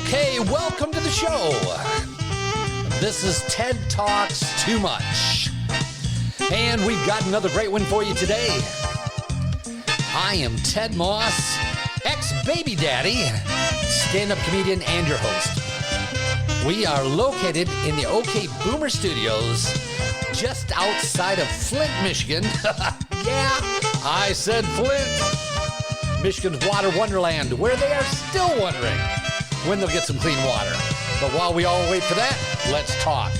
Okay, welcome to the show. This is Ted Talks Too Much. And we've got another great one for you today. I am Ted Moss, ex-baby daddy, stand-up comedian, and your host. We are located in the OK Boomer Studios, just outside of Flint, Michigan. Yeah, I said Flint. Michigan's water wonderland, where they are still wondering when they'll get some clean water. But while we all wait for that, let's talk.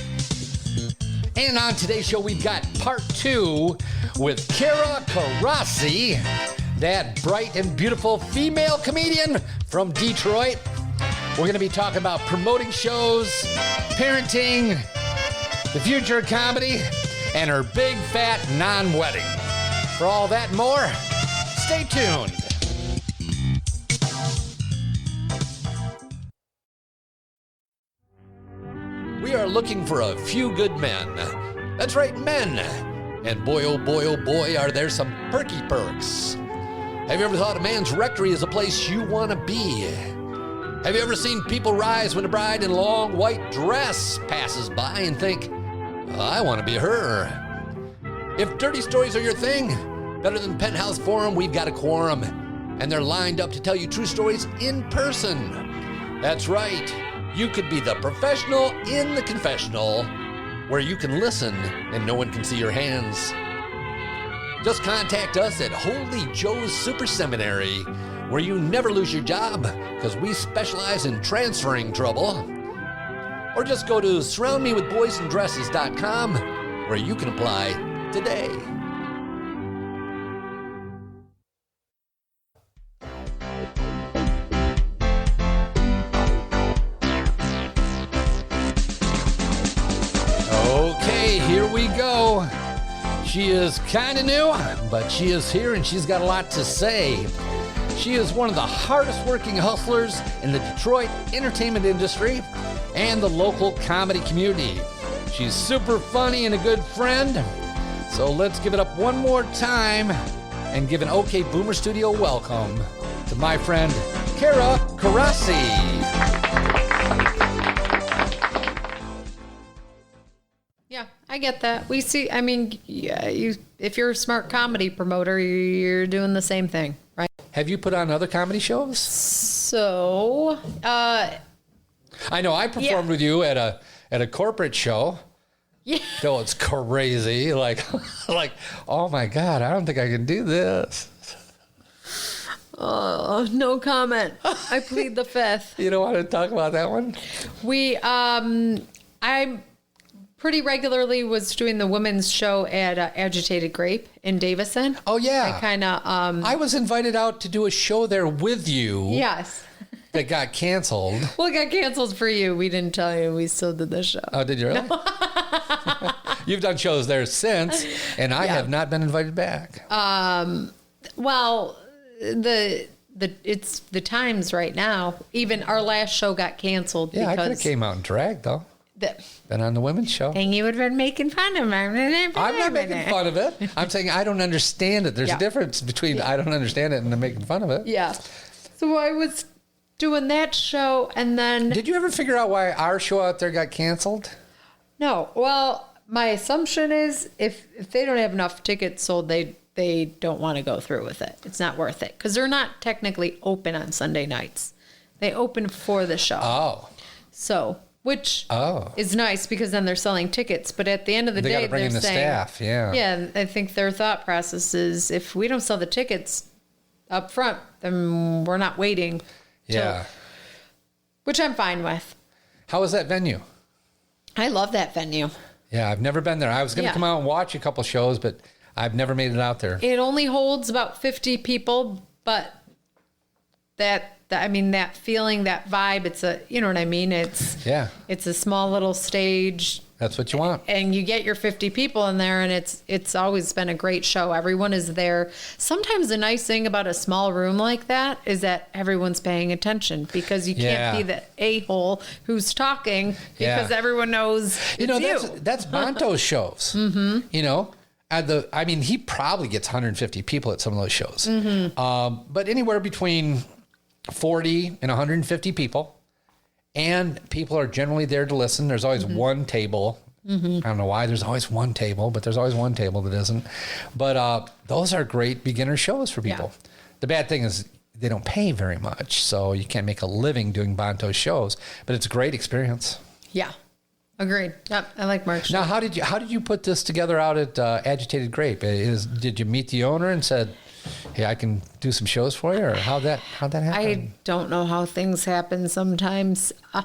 And on today's show, we've got part 2 with Kara Coraci, that bright and beautiful female comedian from Detroit. We're going to be talking about promoting shows, parenting, the future of comedy, and her big fat non-wedding. For all that and more, stay tuned. We are looking for a few good men. That's right, men. And boy, oh boy, are there some perky perks. Have you ever thought a man's rectory is a place you want to be? Have you ever seen people rise when a bride in a long white dress passes by and think, I want to be her? If dirty stories are your thing, better than Penthouse Forum, we've got a quorum. And they're lined up to tell you true stories in person. That's right. You could be the professional in the confessional, where you can listen and no one can see your hands. Just contact us at Holy Joe's Super Seminary, where you never lose your job, because we specialize in transferring trouble. Or just go to surroundmewithboysandresses.com, where you can apply today. Okay, here we go. She is kind of new, but she is here and she's got a lot to say. She is one of the hardest working hustlers in the Detroit entertainment industry and the local comedy community. She's super funny and a good friend. So let's give it up one more time and give an OK Boomer Studio welcome to my friend, Kara Coraci. Yeah, I get that. We see, I mean, yeah, if you're a smart comedy promoter, you're doing the same thing, right? Have you put on other comedy shows? So, I know I performed with you at a corporate show. Yeah. So it's crazy. Like, oh my God, I don't think I can do this. Oh, no comment. I plead the fifth. You don't want to talk about that one? I pretty regularly was doing the women's show at Agitated Grape in Davison. Oh yeah. I kind of I was invited out to do a show there with you. Yes. That got canceled. Well, it got canceled for you. We didn't tell you. We still did the show. Oh, did you really? No. You've done shows there since, and I have not been invited back. Well, it's the times right now. Even our last show got canceled. Yeah, because I could have came out and dragged though. Been on the women's show. And you would have been making fun of me. I'm not making fun of it. I'm saying I don't understand it. There's a difference between I don't understand it and I'm making fun of it. Yeah. So I was doing that show, and then... Did you ever figure out why our show out there got canceled? No. Well, my assumption is if they don't have enough tickets sold, they don't want to go through with it. It's not worth it. Because they're not technically open on Sunday nights. They open for the show. Oh. So... Which is nice because then they're selling tickets. But at the end of the day, they got to bring in the staff. Yeah. Yeah, I think their thought process is if we don't sell the tickets up front, then we're not waiting. Yeah. Which I'm fine with. How was that venue? I love that venue. Yeah, I've never been there. I was going to come out and watch a couple shows, but I've never made it out there. It only holds about 50 people, but that feeling, that vibe, it's you know what I mean? It's a small little stage. That's what you want. And you get your 50 people in there, and it's always been a great show. Everyone is there. Sometimes the nice thing about a small room like that is that everyone's paying attention because you can't be the a-hole who's talking because everyone knows it's you. That's Bonto's shows. Mm-hmm. You know, he probably gets 150 people at some of those shows. Mm-hmm. But anywhere between 40 and 150 people. and people are generally there to listen. There's always one table. I don't know why there's always one table, but there's always one table that isn't. But those are great beginner shows for people. Yeah. The bad thing is they don't pay very much, so you can't make a living doing Bonto shows, but it's a great experience. Yeah. Agreed. Yep, I like Mark's show. Now, how did you put this together out at Agitated Grape? Did you meet the owner and said, "Hey, I can do some shows for you," or how'd that happen? I don't know how things happen sometimes. I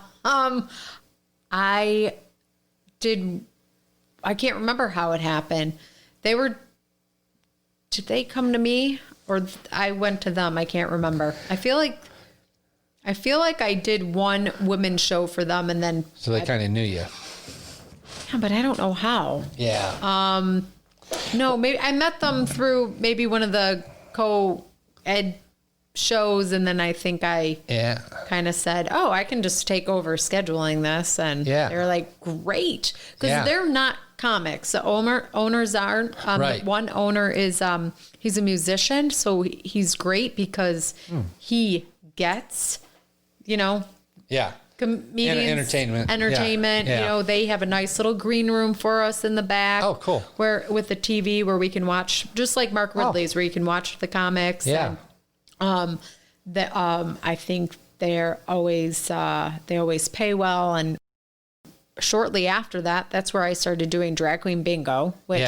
can't remember how it happened. Did they come to me or I went to them? I can't remember. I feel like I did one women's show for them, and then so they kind of knew you. Yeah, but I don't know how. Yeah. No, maybe I met them through maybe one of the co-ed shows, and then I think I kind of said, "Oh, I can just take over scheduling this," and they're like, "Great," because they're not comics. The owners aren't. Right. One owner is he's a musician, so he's great because he gets, comedians, entertainment. Yeah. They have a nice little green room for us in the back. Oh, cool. Where with the TV where we can watch, just like Mark Ridley's, where you can watch the comics. Yeah. And, I think they always pay well, and shortly after that, that's where I started doing drag queen bingo, which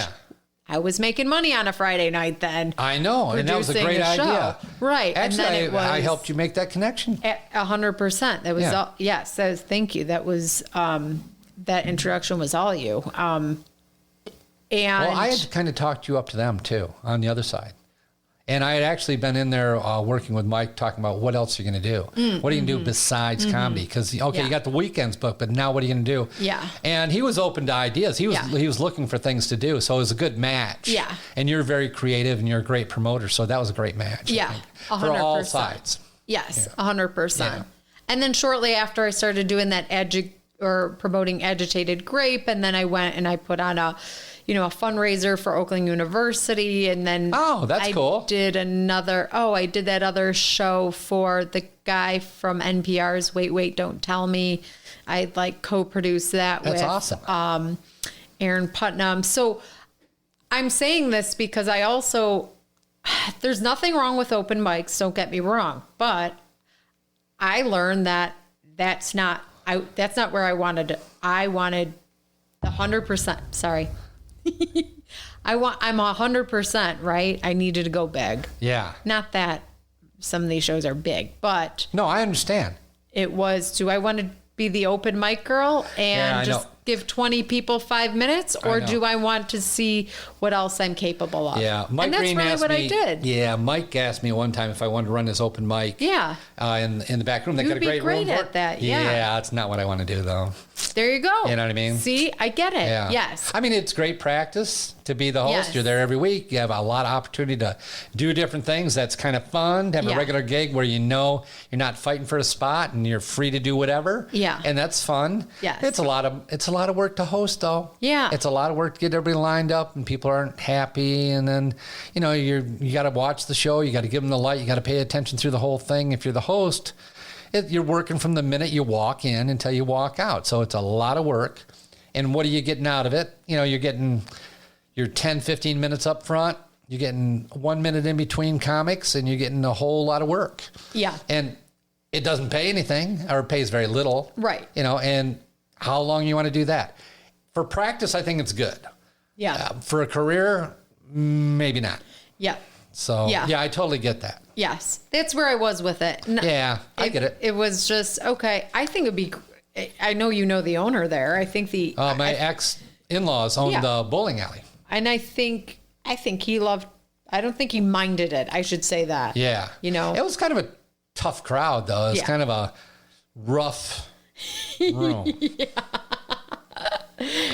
I was making money on a Friday night then. I know, and that was a great idea. Right. Actually, and then I helped you make that connection. 100%. That was all, yes. Thank you. That was that introduction was all you. And I had to kind of talk you up to them too on the other side. And I had actually been in there working with Mike, talking about what else you're going to do. What are you going to do besides comedy? Because, you got the weekends booked, but now what are you going to do? Yeah. And he was open to ideas. He was looking for things to do. So it was a good match. Yeah. And you're very creative and you're a great promoter. So that was a great match. Yeah. 100%. For all sides. Yes, 100%. Yeah. And then shortly after I started doing that promoting Agitated Grape, and then I went and I put on a fundraiser for Oakland University, and then that's cool. I did that other show for the guy from NPR's Wait, Don't Tell Me. I co-produced that with awesome. Aaron Putnam. So I'm saying this because I also, there's nothing wrong with open mics, don't get me wrong, but I learned that that's not where I wanted to. I wanted the 100%. Sorry. I'm 100%, right? I needed to go big. Yeah. Not that some of these shows are big, but no, I understand. It was, do I want to be the open mic girl and just give 20 people 5 minutes, or do I want to see what else I'm capable of? Yeah, Mike and that's Green really asked what me, I did. Yeah, Mike asked me one time if I wanted to run this open mic. Yeah. In the back room, they got a great room for at that. Yeah. Yeah, it's not what I want to do though. There you go. You know what I mean? See, I get it. Yeah. Yes. I mean, it's great practice to be the host. Yes. You're there every week. You have a lot of opportunity to do different things. That's kind of fun to have a regular gig where you're not fighting for a spot and you're free to do whatever. Yeah. And that's fun. Yes. It's a lot of work to host though. Yeah. It's a lot of work to get everybody lined up and people aren't happy, and then you got to watch the show, you got to give them the light, you got to pay attention through the whole thing. If you're the host, you're working from the minute you walk in until you walk out. So it's a lot of work. And what are you getting out of it? You're getting your 10, 15 minutes up front. You're getting 1 minute in between comics, and you're getting a whole lot of work. Yeah. And it doesn't pay anything, or it pays very little. Right. And how long you want to do that? For practice, I think it's good. Yeah. For a career, maybe not. Yeah. So, yeah, I totally get that. Yes. That's where I was with it. Yeah, I get it. It was just, okay, I think it'd be, I know the owner there. I think my ex-in-laws owned the bowling alley. And I think he loved, I don't think he minded it. I should say that. Yeah. It was kind of a tough crowd, though. It's kind of a rough room.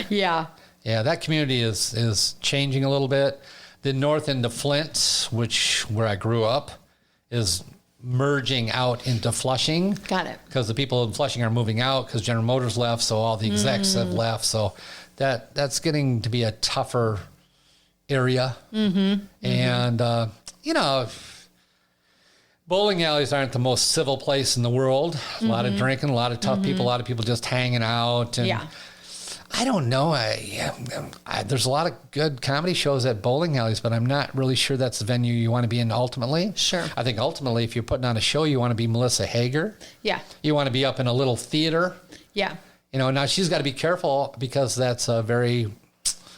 Yeah. Yeah, that community is changing a little bit. The north end of Flint, where I grew up, is merging out into Flushing. Got it. Because the people in Flushing are moving out because General Motors left, so all the execs have left. So that's getting to be a tougher area. Mm-hmm. And, Bowling alleys aren't the most civil place in the world. A lot of drinking, a lot of tough people, a lot of people just hanging out. And I don't know. There's a lot of good comedy shows at bowling alleys, but I'm not really sure that's the venue you want to be in ultimately. Sure. I think ultimately, if you're putting on a show, you want to be Melissa Hager. Yeah. You want to be up in a little theater. Yeah. Now she's got to be careful because that's a very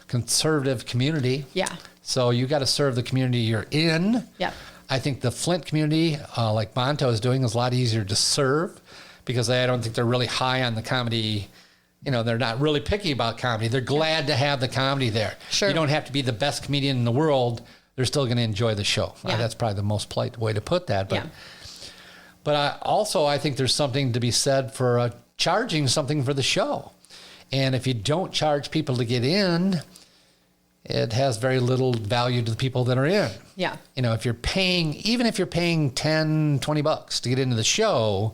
conservative community. Yeah. So you got to serve the community you're in. Yeah. I think the Flint community, like Monto is doing, is a lot easier to serve because I don't think they're really high on the comedy. They're not really picky about comedy. They're glad to have the comedy there. Sure. You don't have to be the best comedian in the world. They're still going to enjoy the show. Yeah. That's probably the most polite way to put that. But I think there's something to be said for charging something for the show. And if you don't charge people to get in, it has very little value to the people that are in. Yeah. If you're paying, even if you're paying $10, $20 to get into the show,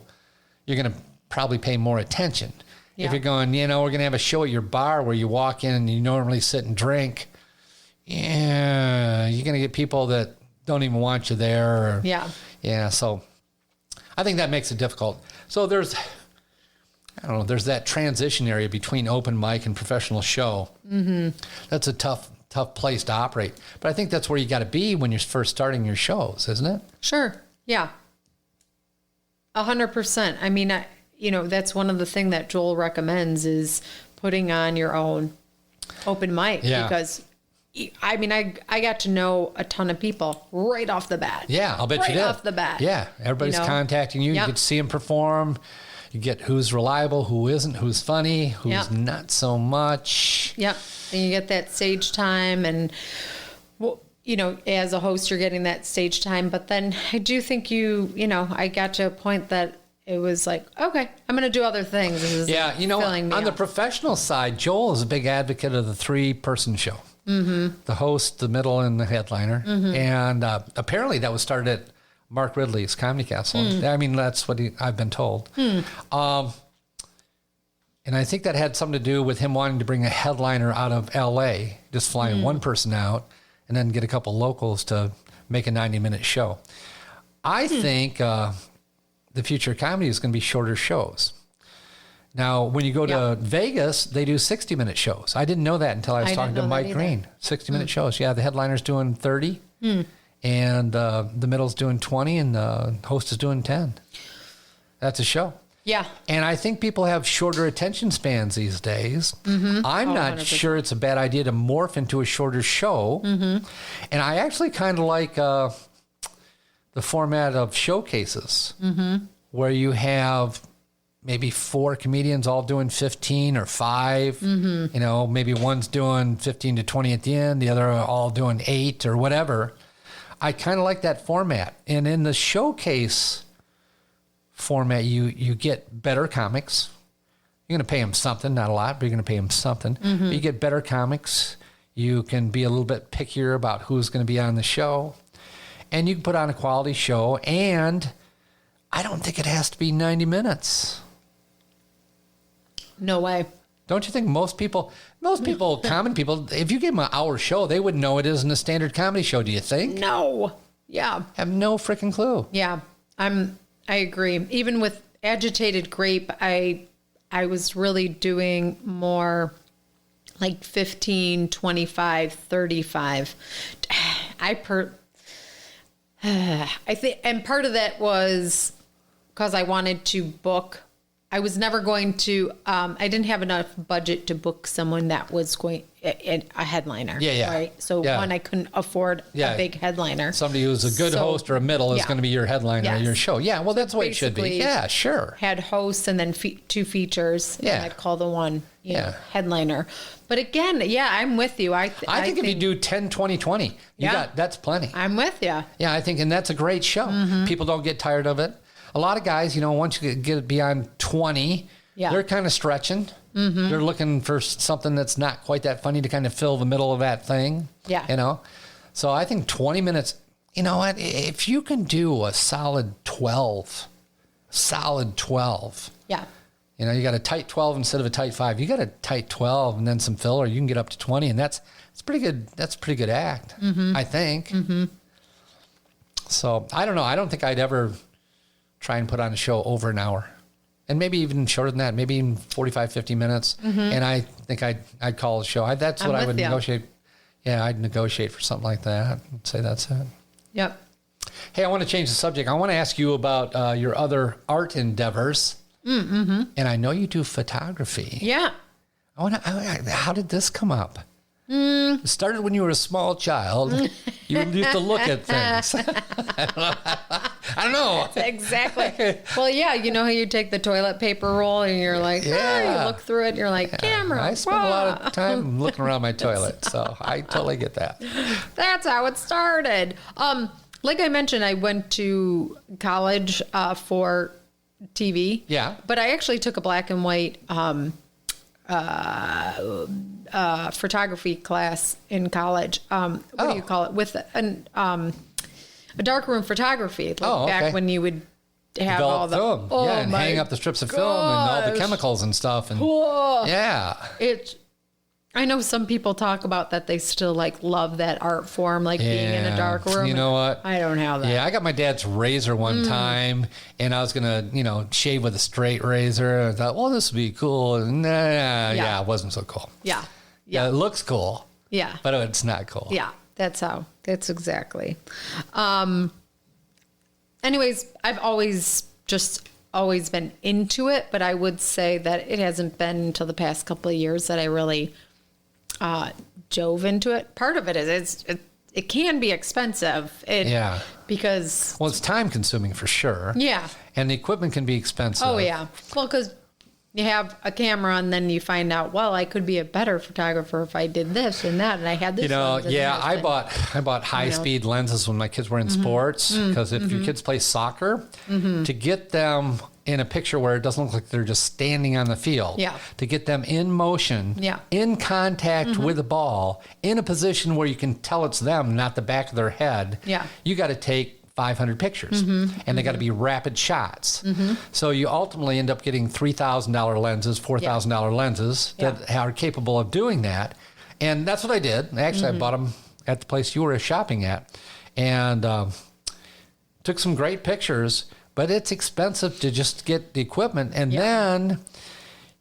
you're going to probably pay more attention. Yeah. If you're going, we're going to have a show at your bar where you walk in and you normally sit and drink, you're going to get people that don't even want you there. So I think that makes it difficult. So there's that transition area between open mic and professional show. Mm-hmm. That's a tough place to operate. But I think that's where you got to be when you're first starting your shows, isn't it? Sure. Yeah. 100%. I mean, that's one of the things that Joel recommends is putting on your own open mic because I got to know a ton of people right off the bat. Yeah, I'll bet you did. Right off the bat. Yeah, everybody's contacting you. Yep. You get to see them perform. You get who's reliable, who isn't, who's funny, who's not so much. Yep. And you get that stage time and, as a host, you're getting that stage time. But then I do think I got to a point that it was like, okay, I'm going to do other things. This is on the professional side, Joel is a big advocate of the 3-person show. Mm-hmm. The host, the middle, and the headliner. Mm-hmm. And apparently that was started at Mark Ridley's Comedy Castle. I mean, that's what I've been told. And I think that had something to do with him wanting to bring a headliner out of L.A., just flying one person out, and then get a couple locals to make a 90-minute show. I think the future of comedy is going to be shorter shows. Now, when you go to Vegas, they do 60-minute shows. I didn't know that until I was talking to Mike Green. 60-minute shows. Yeah, the headliner's doing 30. And the middle's doing 20 and the host is doing 10. That's a show. Yeah. And I think people have shorter attention spans these days. Mm-hmm. I'm not 100%. Sure it's a bad idea to morph into a shorter show. Mm-hmm. And I actually kind of like the format of showcases where you have maybe 4 comedians all doing 15 or 5. Mm-hmm. Maybe one's doing 15 to 20 at the end, the other are all doing 8 or whatever. I kind of like that format. And in the showcase format, you get better comics. You're going to pay them something, not a lot, but you're going to pay them something. Mm-hmm. You get better comics. You can be a little bit pickier about who's going to be on the show. And you can put on a quality show. And I don't think it has to be 90 minutes. No way. Don't you think most people, common people, if you give them an hour show, they wouldn't know it isn't a standard comedy show, do you think? No. Yeah. Have no freaking clue. Yeah. I agree. Even with Agitated Grape, I was really doing more like 15, 25, 35. I think, and part of that was because I wanted to book. I was never going to, I didn't have enough budget to book someone that was going, a headliner. Yeah. Right. So one, I couldn't afford a big headliner. Somebody who's a good host or a middle is going to be your headliner of your show. Yeah. Well, that's what it should be. Yeah, sure. Had hosts and then 2 features. Yeah. And I'd call the one headliner. But again, I'm with you. I think if you do 10, 20, 20, that's plenty. I'm with you. Yeah. I think, and that's a great show. Mm-hmm. People don't get tired of it. A lot of guys, once you get it beyond 20, they're kind of stretching. Mm-hmm. They're looking for something that's not quite that funny to kind of fill the middle of that thing. Yeah. So I think 20 minutes, what? If you can do a solid 12. Yeah. You got a tight 12 instead of a tight 5. You got a tight 12 and then some filler. You can get up to 20, and that's pretty good. That's a pretty good act, I think. Mm-hmm. So I don't know. I don't think I'd ever try and put on a show over an hour. And maybe even shorter than that, maybe even 45, 50 minutes. Mm-hmm. And I think I'd call a show. That's what I would negotiate. Yeah, I'd negotiate for something like that. I'd say that's it. Yep. Hey, I want to change the subject. I want to ask you about your other art endeavors. Mm-hmm. And I know you do photography. Yeah. How did this come up? It started when you were a small child. You used to look at things. I don't know. Exactly. Well, yeah, you know how you take the toilet paper roll and you're like, you look through it and you're like, camera. I spend a lot of time looking around my toilet, so I totally get that. That's how it started. Like I mentioned, I went to college for TV. Yeah. But I actually took a black and white photography class in college. What do you call it? With a darkroom photography. Like back when you would have develop all the film. And hang up the strips of film and all the chemicals and stuff. And I know some people talk about that they still love that art form, being in a dark room. You know what? I don't have that. Yeah, I got my dad's razor one time, and I was gonna, shave with a straight razor. I thought, well, this would be cool. And it wasn't so cool. Yeah. Yeah, it looks cool. Yeah. But it's not cool. Yeah, that's exactly. Anyways, I've always been into it, but I would say that it hasn't been until the past couple of years that I really dove into it. Part of it is it can be expensive. Because it's time consuming for sure. Yeah. And the equipment can be expensive. Oh yeah. Well, because you have a camera and then you find out, well, I could be a better photographer if I did this and that, and I had this. I bought high speed lenses when my kids were in sports, because if your kids play soccer, to get them in a picture where it doesn't look like they're just standing on the field, to get them in motion, in contact with the ball, in a position where you can tell it's them, not the back of their head, you got to take 500 pictures, and they got to be rapid shots. So you ultimately end up getting $3,000 lenses, $4,000 lenses that are capable of doing that. And that's what I did. Actually, I bought them at the place you were shopping at, and took some great pictures, but it's expensive to just get the equipment. And then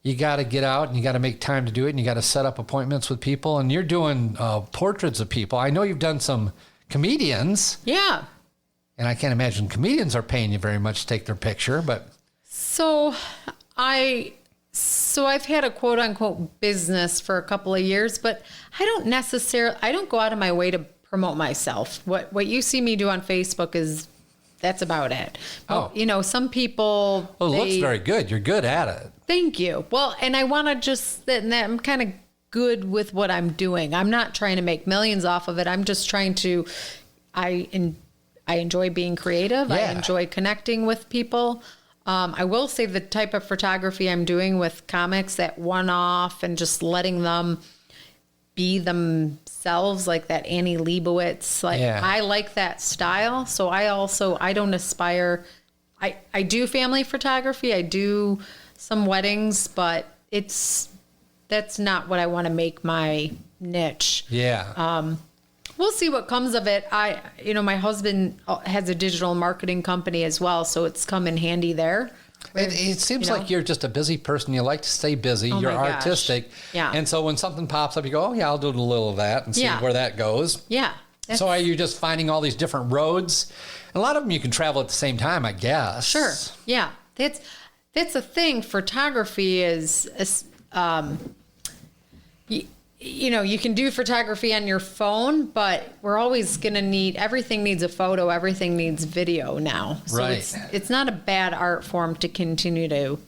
you got to get out and you got to make time to do it, and you got to set up appointments with people, and you're doing portraits of people. I know you've done some comedians. Yeah. And I can't imagine comedians are paying you very much to take their picture, but. So I've had a quote unquote business for a couple of years, but I don't go out of my way to promote myself. What you see me do on Facebook that's about it. But, some people. Well, it looks very good. You're good at it. Thank you. Well, and I want to I'm kind of good with what I'm doing. I'm not trying to make millions off of it. I'm just trying to, I enjoy being creative. I enjoy connecting with people. I will say the type of photography I'm doing with comics, that one-off and just letting them be themselves, like that Annie Leibovitz. I like that style. So I don't aspire. I do family photography. I do some weddings, but that's not what I want to make my niche. Yeah. We'll see what comes of it. My husband has a digital marketing company as well, so it's come in handy there. It seems like you're just a busy person. You like to stay busy. You're artistic. Yeah. And so when something pops up, you go, I'll do a little of that and see where that goes. Yeah. So are you just finding all these different roads? A lot of them you can travel at the same time, I guess. Sure. Yeah. That's a thing. Photography is you can do photography on your phone, but we're always going to everything needs a photo, everything needs video now. So it's not a bad art form to continue to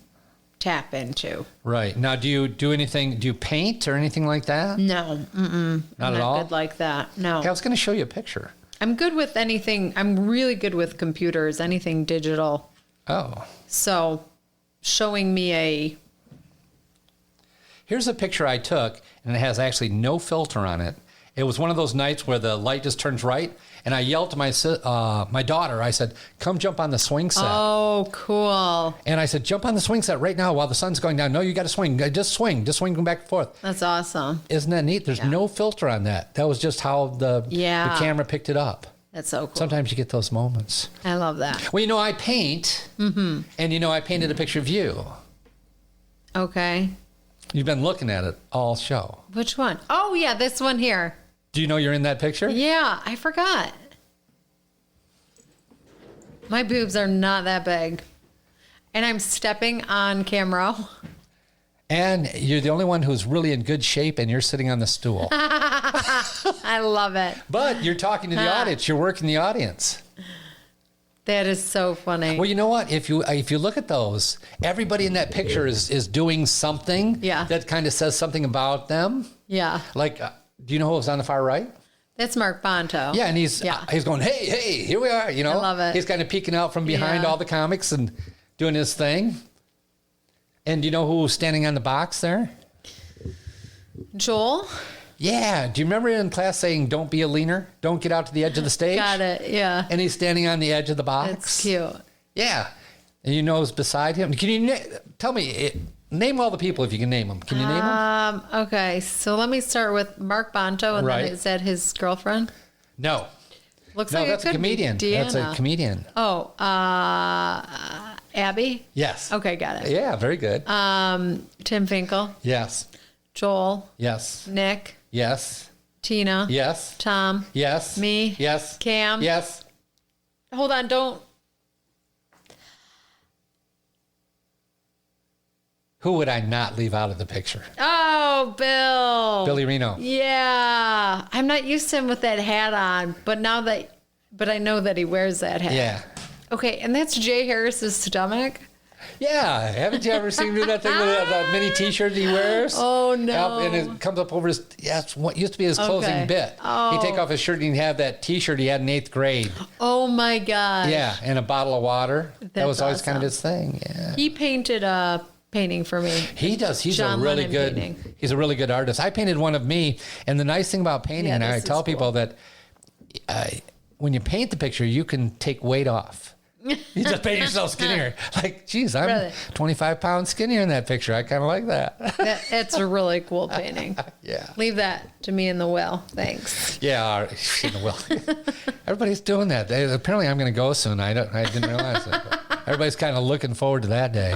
tap into. Right. Now, do you paint or anything like that? No. Not at all? I'm not good like that. No. Hey, I was going to show you a picture. I'm good with anything. I'm really good with computers, anything digital. Oh. So showing me Here's a picture I took, and it has actually no filter on it. It was one of those nights where the light just turns right, and I yelled to my daughter. I said, "Come jump on the swing set." Oh, cool. And I said, "Jump on the swing set right now while the sun's going down." "No, you got to swing. Just swing back and forth." That's awesome. Isn't that neat? There's no filter on that. That was just how the camera picked it up. That's so cool. Sometimes you get those moments. I love that. Well, I paint, and I painted a picture of you. Okay. You've been looking at it all show. Which one? Oh, yeah, this one here. Do you know you're in that picture? Yeah, I forgot. My boobs are not that big. And I'm stepping on camera. And you're the only one who's really in good shape, and you're sitting on the stool. I love it. But you're talking to the audience. You're working the audience. That is so funny. Well, you know what? If you look at those, everybody in that picture is doing something that kind of says something about them. Yeah. Like, do you know who was on the far right? That's Mark Bonto. Yeah, and he's going, hey, here we are. I love it. He's kind of peeking out from behind all the comics and doing his thing. And do you know who was standing on the box there? Joel? Yeah. Do you remember in class saying, don't be a leaner? Don't get out to the edge of the stage? Got it, yeah. And he's standing on the edge of the box. That's cute. Yeah. And you know who's beside him? Can you tell me, name all the people if you can name them. Can you name them? Okay, so let me start with Mark Bonto, and then is that his girlfriend? No. Looks no, like that's it could a comedian. Be Deanna. That's a comedian. Oh, Abby? Yes. Okay, got it. Yeah, very good. Tim Finkel. Yes. Joel. Yes. Nick. Yes. Tina. Yes. Tom. Yes. Me. Yes. Cam. Yes. Hold on, don't. Who would I not leave out of the picture? Oh, Bill. Billy Reno. Yeah. I'm not used to him with that hat on, but I know that he wears that hat. Yeah. Okay, and that's Jay Harris's stomach? Yeah. Haven't you ever seen him do that thing with that mini T-shirt he wears? Oh, no. And it comes up over his, it's what used to be his closing bit. Oh. He'd take off his shirt and he'd have that T-shirt he had in 8th grade. Oh, my God. Yeah, and a bottle of water. That was always kind of his thing. Yeah. He painted a painting for me. He does. He's John a really Lennon good. painting. He's a really good artist. I painted one of me, and the nice thing about painting, and I tell people that when you paint the picture, you can take weight off. You just paint yourself skinnier. Like, geez, I'm Really? 25 pounds skinnier in that picture. I kind of like that. That's a really cool painting. Yeah. Leave that to me in the will. Thanks. Yeah, in the will. Everybody's doing that. Apparently, I'm going to go soon. I didn't realize it. But everybody's kind of looking forward to that day.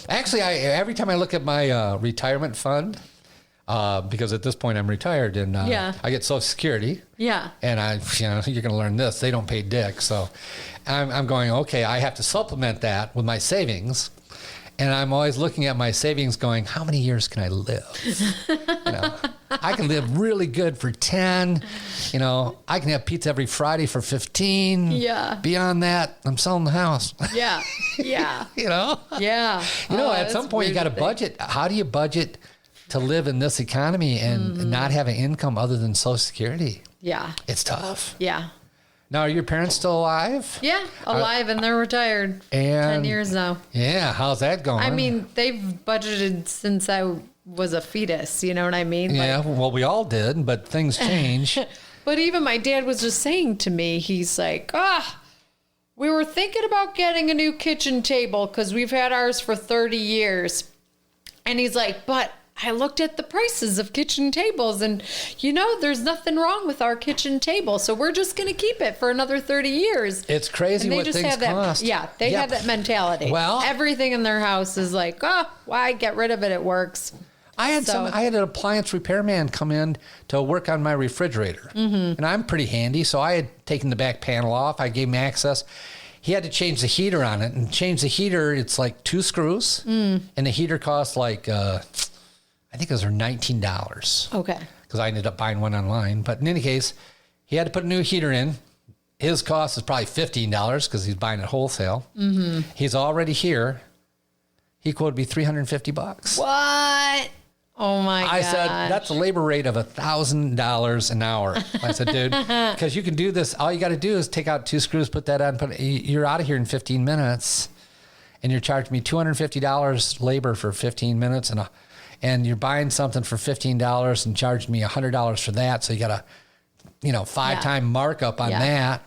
Actually, every time I look at my retirement fund, because at this point I'm retired and I get Social Security. Yeah. And you're going to learn this. They don't pay dick. So I'm going, okay, I have to supplement that with my savings. And I'm always looking at my savings going, how many years can I live? I can live really good for 10. I can have pizza every Friday for 15. Yeah. Beyond that, I'm selling the house. Yeah. Yeah. Yeah. At some point you got to budget. How do you budget to live in this economy and not have an income other than Social Security? Yeah. It's tough. Yeah. Now, are your parents still alive? Yeah, alive, and they're retired. 10 years now. Yeah, how's that going? I mean, they've budgeted since I was a fetus, you know what I mean? Yeah, well, we all did, but things change. But even my dad was just saying to me, he's like, we were thinking about getting a new kitchen table because we've had ours for 30 years. And he's like, but I looked at the prices of kitchen tables and, there's nothing wrong with our kitchen table. So we're just going to keep it for another 30 years. It's crazy what things cost. They have that mentality. Well, everything in their house is like, why get rid of it? It works. I had an appliance repairman come in to work on my refrigerator. And I'm pretty handy. So I had taken the back panel off. I gave him access. He had to change the heater on it. And change the heater, it's like 2 screws. And the heater costs like... I think those are $19. Okay. Because I ended up buying one online. But in any case, he had to put a new heater in. His cost is probably $15 because he's buying it wholesale. He's already here. He quoted me $350. What? Oh my God. I said, that's a labor rate of $1,000 an hour. I said, dude, because you can do this. All you got to do is take out 2 screws, put that on, you're out of here in 15 minutes. And you're charging me $250 labor for 15 minutes and you're buying something for $15 and charging me $100 for that. So you got a, 5-time markup on that.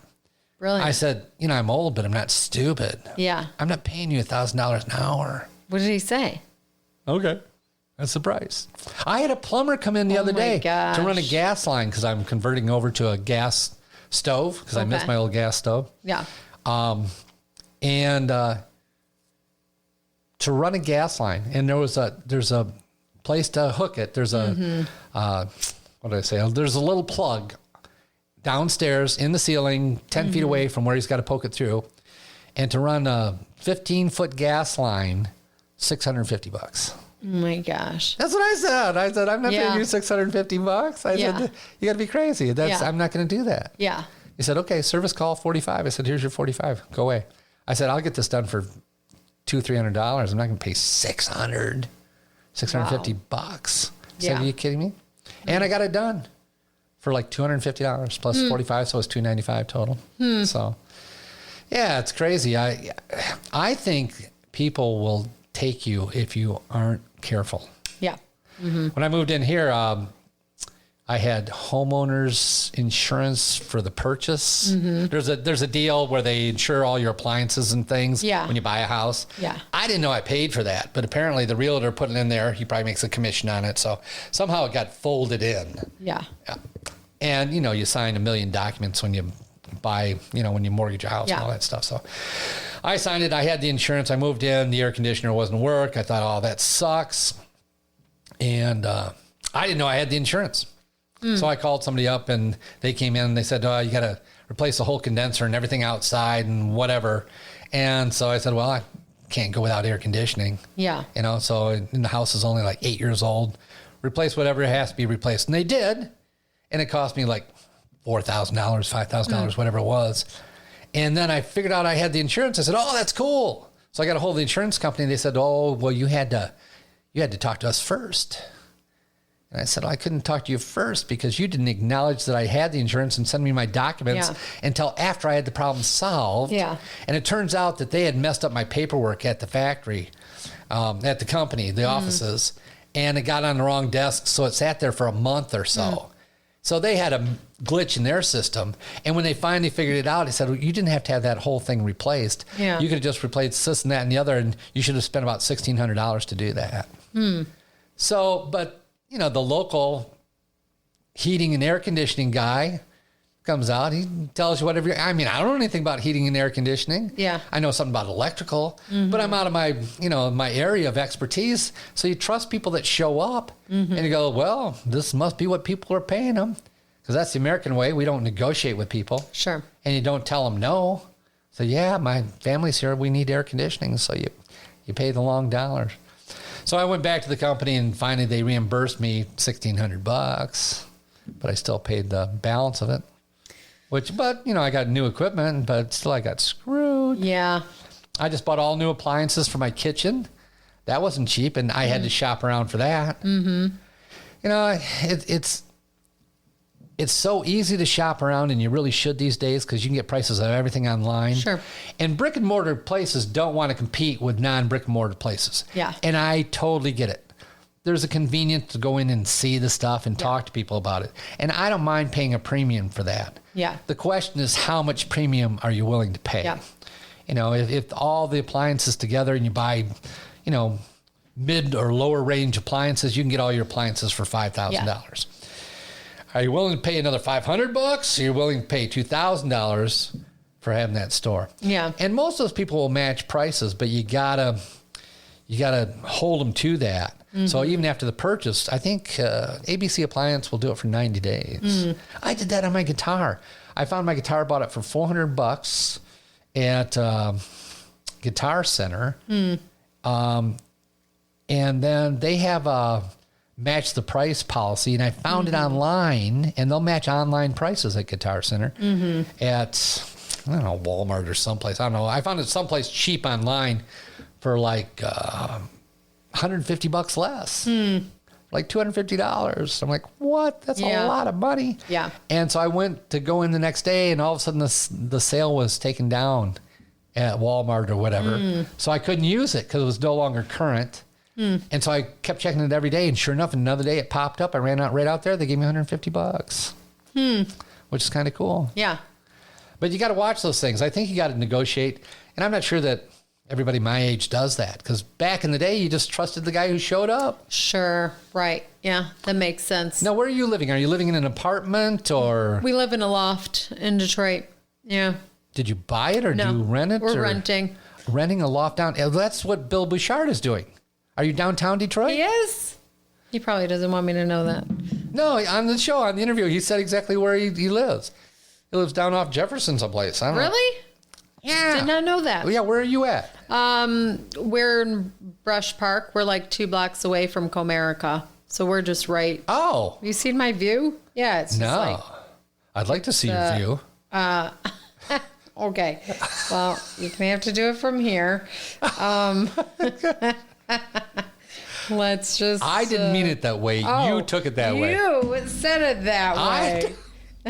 Brilliant. I said, I'm old, but I'm not stupid. Yeah. I'm not paying you $1,000 an hour. What did he say? Okay. That's the price. I had a plumber come in the other day to run a gas line because I'm converting over to a gas stove because I miss my old gas stove. Yeah. And to run a gas line, and there's a place to hook it. There's a what did I say? There's a little plug downstairs in the ceiling, 10 feet away from where he's got to poke it through, and to run a 15-foot gas line, $650. Oh my gosh. That's what I said. I said, I'm not paying you $650. I said, you got to be crazy. I'm not going to do that. Yeah. He said, okay, service call 45. I said, here's your 45. Go away. I said, I'll get this done for $200-$300. I'm not going to pay $650. I said, are you kidding me? And I got it done for like $250 plus 45, so it was $295 total. So, yeah, it's crazy. I think people will take you if you aren't careful. Yeah. When I moved in here, I had homeowners insurance for the purchase. There's a deal where they insure all your appliances and things when you buy a house. Yeah. I didn't know I paid for that, but apparently the realtor put it in there. He probably makes a commission on it. So somehow it got folded in. Yeah. And, you sign 1 million documents when you buy, when you mortgage your house and all that stuff. So I signed it. I had the insurance. I moved in. The air conditioner wasn't work. I thought, oh, that sucks. And I didn't know I had the insurance. So I called somebody up and they came in and they said, you got to replace the whole condenser and everything outside and whatever. And so I said, well, I can't go without air conditioning. Yeah. So the house is only like 8 years old. Replace whatever has to be replaced. And they did. And it cost me like $4,000, $5,000, whatever it was. And then I figured out I had the insurance. I said, oh, that's cool. So I got a hold of the insurance company and they said, oh, well, you had to talk to us first. And I said, I couldn't talk to you first because you didn't acknowledge that I had the insurance and send me my documents until after I had the problem solved. Yeah. And it turns out that they had messed up my paperwork at the factory, at the company, the offices, and it got on the wrong desk. So it sat there for a month or so. So they had a glitch in their system. And when they finally figured it out, they said, well, you didn't have to have that whole thing replaced. Yeah. You could have just replaced this and that and the other, and you should have spent about $1,600 to do that. So, but the local heating and air conditioning guy comes out. He tells you whatever. I don't know anything about heating and air conditioning. Yeah. I know something about electrical, but I'm out of my, my area of expertise. So you trust people that show up and you go, well, this must be what people are paying them because that's the American way. We don't negotiate with people. Sure. And you don't tell them no. So yeah, my family's here. We need air conditioning. So you pay the long dollars. So I went back to the company and finally they reimbursed me $1,600, but I still paid the balance of it. But I got new equipment, but still I got screwed. Yeah. I just bought all new appliances for my kitchen. That wasn't cheap, and I had to shop around for that. It's so easy to shop around, and you really should these days because you can get prices of everything online. Sure. And brick and mortar places don't want to compete with non-brick and mortar places. Yeah. And I totally get it. There's a convenience to go in and see the stuff and talk to people about it. And I don't mind paying a premium for that. Yeah. The question is, how much premium are you willing to pay? Yeah. If all the appliances together and you buy, mid or lower range appliances, you can get all your appliances for $5,000. Yeah. Are you willing to pay another $500? Are you willing to pay $2,000 for having that store? Yeah. And most of those people will match prices, but you gotta hold them to that. So even after the purchase, I think ABC Appliance will do it for 90 days. I did that on my guitar. I found my guitar, bought it for $400 at Guitar Center. And then they have a match the price policy, and I found it online, and they'll match online prices at Guitar Center at, I don't know, Walmart or someplace. I don't know. I found it someplace cheap online for like $150 less, like $250. I'm like, what? That's a lot of money. Yeah. And so I went to go in the next day, and all of a sudden the sale was taken down at Walmart or whatever. So I couldn't use it because it was no longer current. And so I kept checking it every day, and sure enough, another day it popped up. I ran out right out there. They gave me $150, which is kind of cool. Yeah. But you got to watch those things. I think you got to negotiate, and I'm not sure that everybody my age does that. Because back in the day, you just trusted the guy who showed up. Sure. Right. Yeah, that makes sense. Now, where are you living? Are you living in an apartment or? We live in a loft in Detroit. Yeah. Did you buy it or do you rent it? We're renting. Renting a loft down. That's what Bill Bouchard is doing. Are you downtown Detroit? He is. He probably doesn't want me to know that. No, on the show, on the interview, he said exactly where he lives. He lives down off Jefferson someplace. I don't know. Really? Yeah. Did not know that. Well, yeah, where are you at? We're in Brush Park. We're like 2 blocks away from Comerica. So we're just right. Oh. You seen my view? Yeah, it's just No. I'd like to see your view. Okay. Well, you can have to do it from here. Let's just... I didn't mean it that way. You took it that way. You said it that way.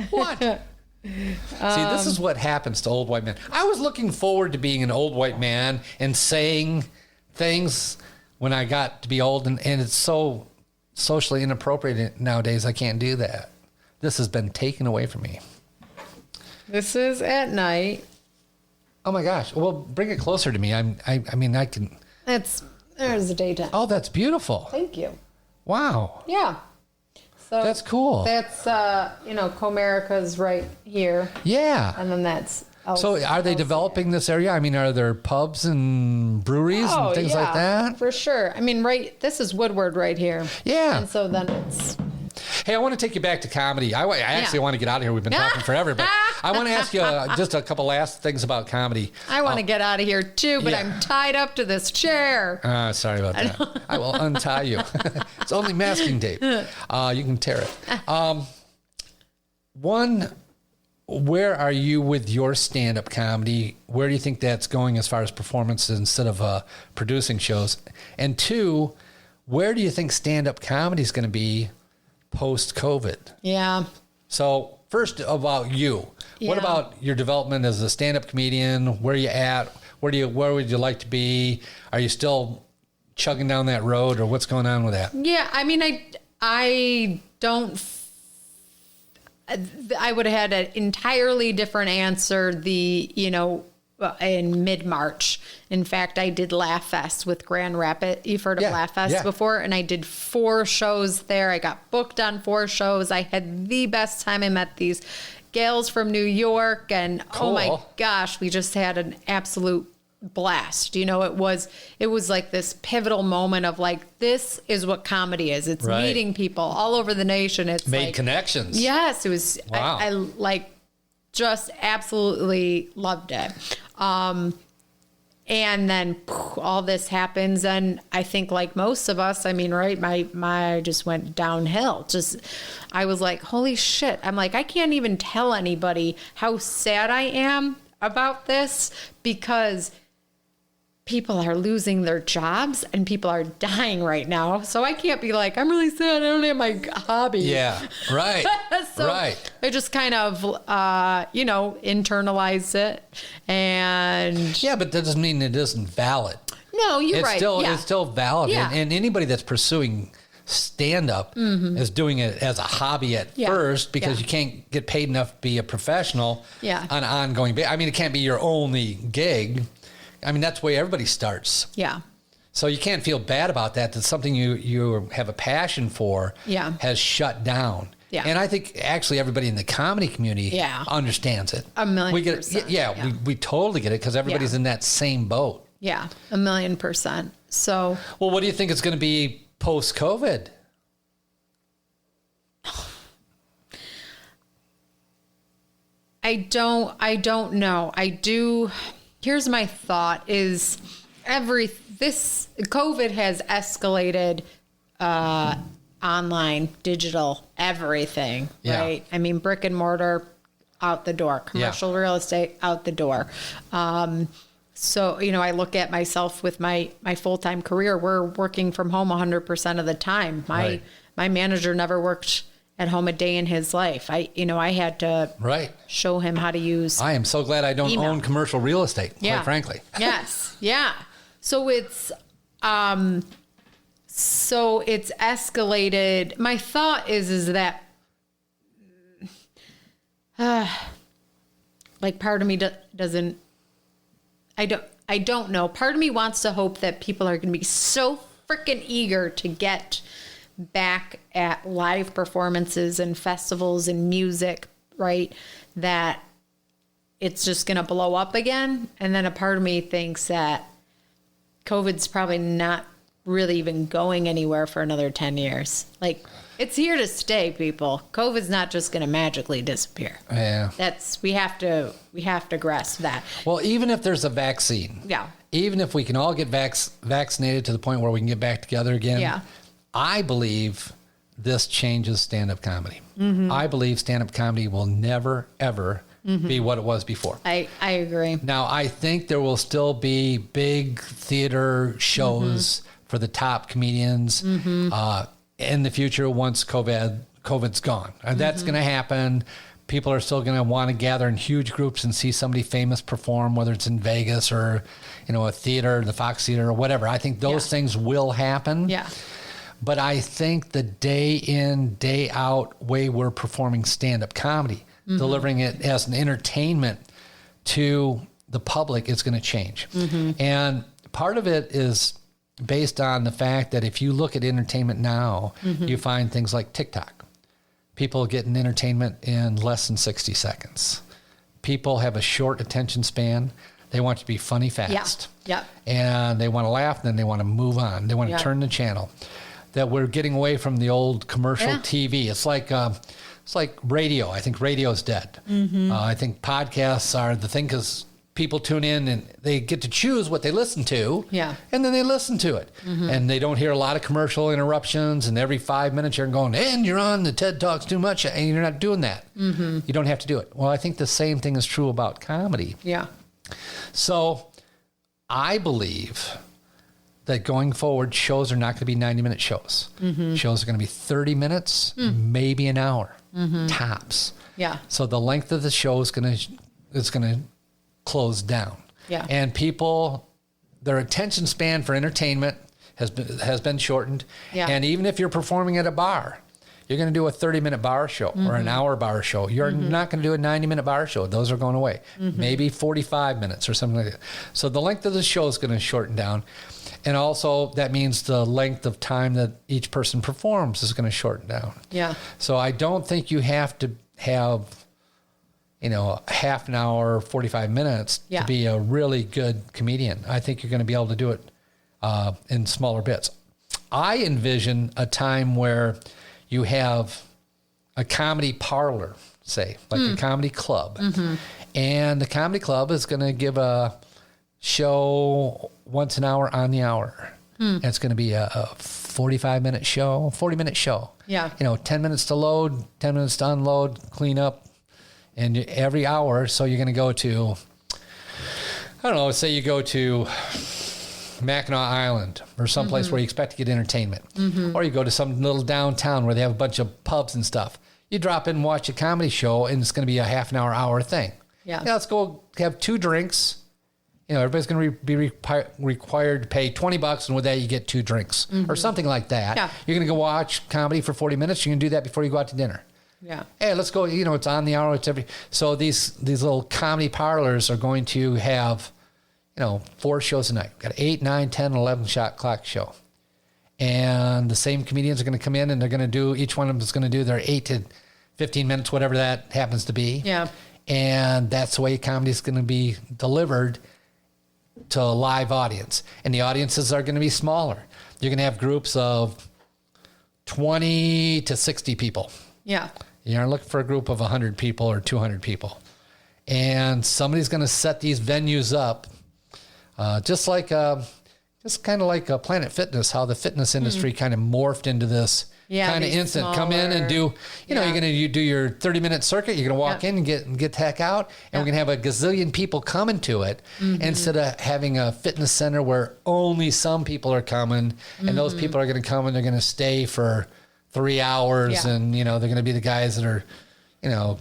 What? See, this is what happens to old white men. I was looking forward to being an old white man and saying things when I got to be old, and it's so socially inappropriate nowadays. I can't do that. This has been taken away from me. This is at night. Oh my gosh! Well, bring it closer to me. I mean, I can. There's the daytime. Oh, that's beautiful. Thank you. Wow. Yeah. So that's cool. That's Comerica's right here. Yeah. And then that's. So are they developing this area? I mean, are there pubs and breweries and things like that? For sure. I mean, this is Woodward right here. Yeah. And so then it's. Hey, I want to take you back to comedy. I actually want to get out of here. We've been talking forever, but I want to ask you just a couple last things about comedy. I want to get out of here too, but I'm tied up to this chair. Sorry about that. I will untie you. It's only masking tape. You can tear it. Where are you with your stand-up comedy? Where do you think that's going as far as performances instead of producing shows? And 2, where do you think stand-up comedy is going to be post-COVID? Yeah. So first about you. Yeah. What about your development as a stand-up comedian? Where are you at? Where would you like to be? Are you still chugging down that road, or what's going on with that? Yeah, I mean, I would have had an entirely different answer in mid-March. In fact, I did Laugh Fest with Grand Rapids. You've heard of Laugh Fest before? And I did 4 shows there. I got booked on 4 shows. I had the best time. I met these gals from New York, and oh my gosh, we just had an absolute blast. It was like this pivotal moment of like, this is what comedy is. It's meeting people all over the nation. It's made connections. Yes, it was. Wow. I just absolutely loved it. And then all this happens, and I think like most of us, I mean, right, my just went downhill. I was like, holy shit. I'm like, I can't even tell anybody how sad I am about this, because people are losing their jobs and people are dying right now. So I can't be like, I'm really sad, I don't have my hobby. Yeah, right. So I just kind of, internalized it. And yeah, but that doesn't mean it isn't valid. No, you're right. It's still valid. Yeah. And anybody that's pursuing stand-up is doing it as a hobby at first, because you can't get paid enough to be a professional on an ongoing basis. I mean, it can't be your only gig. I mean, that's the way everybody starts. Yeah. So you can't feel bad about that. That's something you have a passion for has shut down. Yeah. And I think actually everybody in the comedy community understands it. 1,000,000%. We get it. We totally get it, because everybody's in that same boat. Yeah, 1,000,000%. So. Well, what do you think it's going to be post-COVID? I don't know. Here's my thought is this COVID has escalated online, digital, everything, right? I mean, brick and mortar out the door, commercial real estate out the door. So, I look at myself with my full-time career. We're working from home 100% of the time. My manager never worked at home a day in his life. I had to show him how to use. I am so glad I don't own commercial real estate, quite frankly. Yes. Yeah. So it's escalated. My thought is that like part of me doesn't, I I don't know. Part of me wants to hope that people are going to be so freaking eager to get back at live performances and festivals and music, right? That it's just going to blow up again. And then a part of me thinks that COVID's probably not really even going anywhere for another 10 years. Like, it's here to stay, people. COVID's not just going to magically disappear. Yeah. We have to grasp that. Well, even if there's a vaccine. Yeah. Even if we can all get vaccinated to the point where we can get back together again. Yeah. I believe this changes stand-up comedy. Mm-hmm. I believe stand-up comedy will never, ever be what it was before. I agree. Now, I think there will still be big theater shows for the top comedians in the future once COVID's gone. That's going to happen. People are still going to want to gather in huge groups and see somebody famous perform, whether it's in Vegas or, a theater, the Fox Theater or whatever. I think those things will happen. Yeah. But I think the day in, day out way we're performing stand-up comedy, delivering it as an entertainment to the public is going to change. And part of it is based on the fact that if you look at entertainment now, you find things like TikTok. People get an entertainment in less than 60 seconds. People have a short attention span. They want to be funny fast. Yeah. And they want to laugh, and then they want to move on. They want to turn the channel. That we're getting away from the old commercial TV. It's like radio. I think radio's dead. I think podcasts are the thing because people tune in and they get to choose what they listen to. Yeah. And then they listen to it. And they don't hear a lot of commercial interruptions. And every 5 minutes you're going, and you're on the TED Talks too much. And you're not doing that. You don't have to do it. Well, I think the same thing is true about comedy. Yeah. So I believe that going forward, shows are not going to be 90-minute shows. Shows are going to be 30 minutes, maybe an hour, tops. Yeah. So the length of the show is going to close down. Yeah. And people, their attention span for entertainment has been shortened. Yeah. And even if you're performing at a bar, you're going to do a 30-minute bar show or an hour bar show. You're not going to do a 90-minute bar show. Those are going away. Maybe 45 minutes or something like that. So the length of the show is going to shorten down. And also that means the length of time that each person performs is going to shorten down. Yeah. So I don't think you have to have, half an hour, 45 minutes to be a really good comedian. I think you're going to be able to do it in smaller bits. I envision a time where you have a comedy parlor, say, like a comedy club. And the comedy club is going to give a show once an hour on the hour. And it's going to be a 45-minute show, 40-minute show. Yeah. 10 minutes to load, 10 minutes to unload, clean up. And every hour, so you're going to go to, I don't know, say you go to Mackinac Island or someplace where you expect to get entertainment. Or you go to some little downtown where they have a bunch of pubs and stuff. You drop in and watch a comedy show, and it's going to be a half an hour, hour thing. Yeah. Let's go have 2 drinks. Everybody's going to be required to pay $20, and with that, you get 2 drinks or something like that. Yeah. You're going to go watch comedy for 40 minutes. You're going to do that before you go out to dinner. Yeah. Hey, let's go. It's on the hour. It's so these little comedy parlors are going to have, 4 shows a night. Got 8, 9, 10, 11 shot clock show. And the same comedians are going to come in and they're going to do, each one of them is going to do their 8 to 15 minutes, whatever that happens to be. Yeah. And that's the way comedy is going to be delivered to a live audience. And the audiences are going to be smaller. You're going to have groups of 20 to 60 people. Yeah. You're looking for a group of 100 people or 200 people. And somebody's going to set these venues up just kind of like Planet Fitness, how the fitness industry kind of morphed into this kind of instant. Smaller. Come in and do, you're going to do your 30-minute circuit. You're going to walk in and get the heck out. And we're going to have a gazillion people coming to it instead of having a fitness center where only some people are coming. And those people are going to come and they're going to stay for 3 hours. And, they're going to be the guys that are,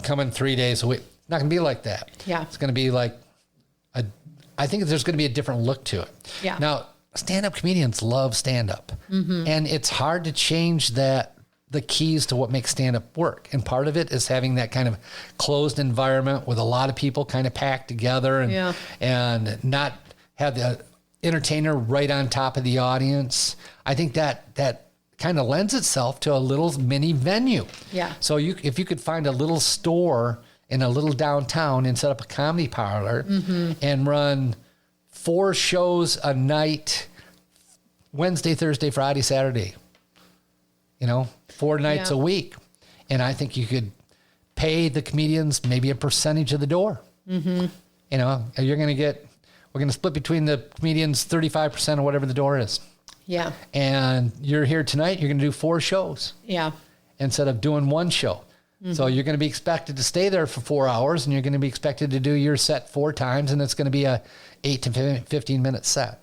coming 3 days a week. It's not going to be like that. Yeah. It's going to be like I think there's going to be a different look to it. Yeah. Now, stand-up comedians love stand-up. And it's hard to change the keys to what makes stand-up work. And part of it is having that kind of closed environment with a lot of people kind of packed together and not have the entertainer right on top of the audience. I think that kind of lends itself to a little mini venue. Yeah. So if you could find a little store in a little downtown and set up a comedy parlor and run 4 shows a night, Wednesday, Thursday, Friday, Saturday, 4 nights a week. And I think you could pay the comedians maybe a percentage of the door. Mm-hmm. We're going to split between the comedians 35% of whatever the door is. Yeah. And you're here tonight, you're going to do 4 shows. Yeah. Instead of doing 1 show. Mm-hmm. So you're going to be expected to stay there for 4 hours, and you're going to be expected to do your set 4 times, and it's going to be a 8 to 15 minute set.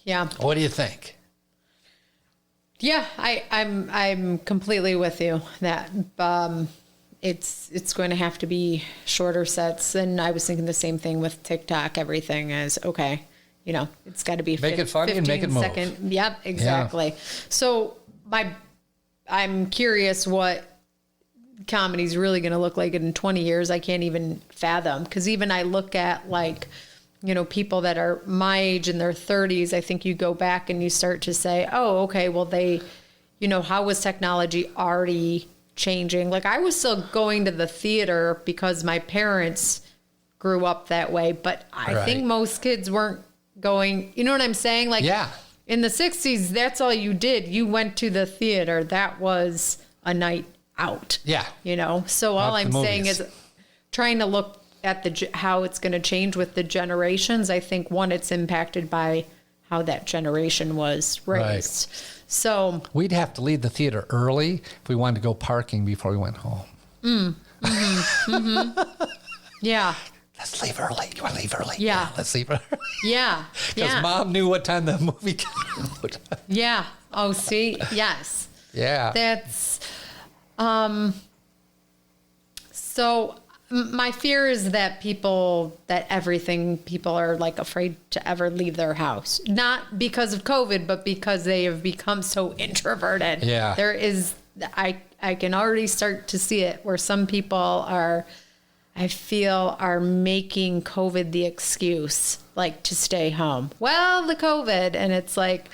Yeah. What do you think? Yeah, I'm completely with you that it's going to have to be shorter sets. And I was thinking the same thing with TikTok. Everything is okay. It's got to be make it funny and make it move. Yep, exactly. Yeah. So I'm curious what comedy's really going to look like in 20 years. I can't even fathom, because even I look at people that are my age in their 30s. I think you go back and you start to say, oh, okay, well they, how was technology already changing? Like I was still going to the theater because my parents grew up that way, but I think most kids weren't going, you know what I'm saying? Like in the 60s, that's all you did. You went to the theater. That was a night out. Yeah. So all I'm saying is trying to look at how it's going to change with the generations. I think it's impacted by how that generation was raised. Right. So we'd have to leave the theater early if we wanted to go parking before we went home. Yeah. Let's leave early. You want to leave early? Yeah. Let's leave early. Yeah. Because Mom knew what time the movie came out. Yeah. Oh, see? Yes. Yeah. That's, so my fear is that people are like afraid to ever leave their house. Not because of COVID, but because they have become so introverted. Yeah. I can already start to see it where some people I feel are making COVID the excuse, like to stay home. Well, the COVID, and it's like,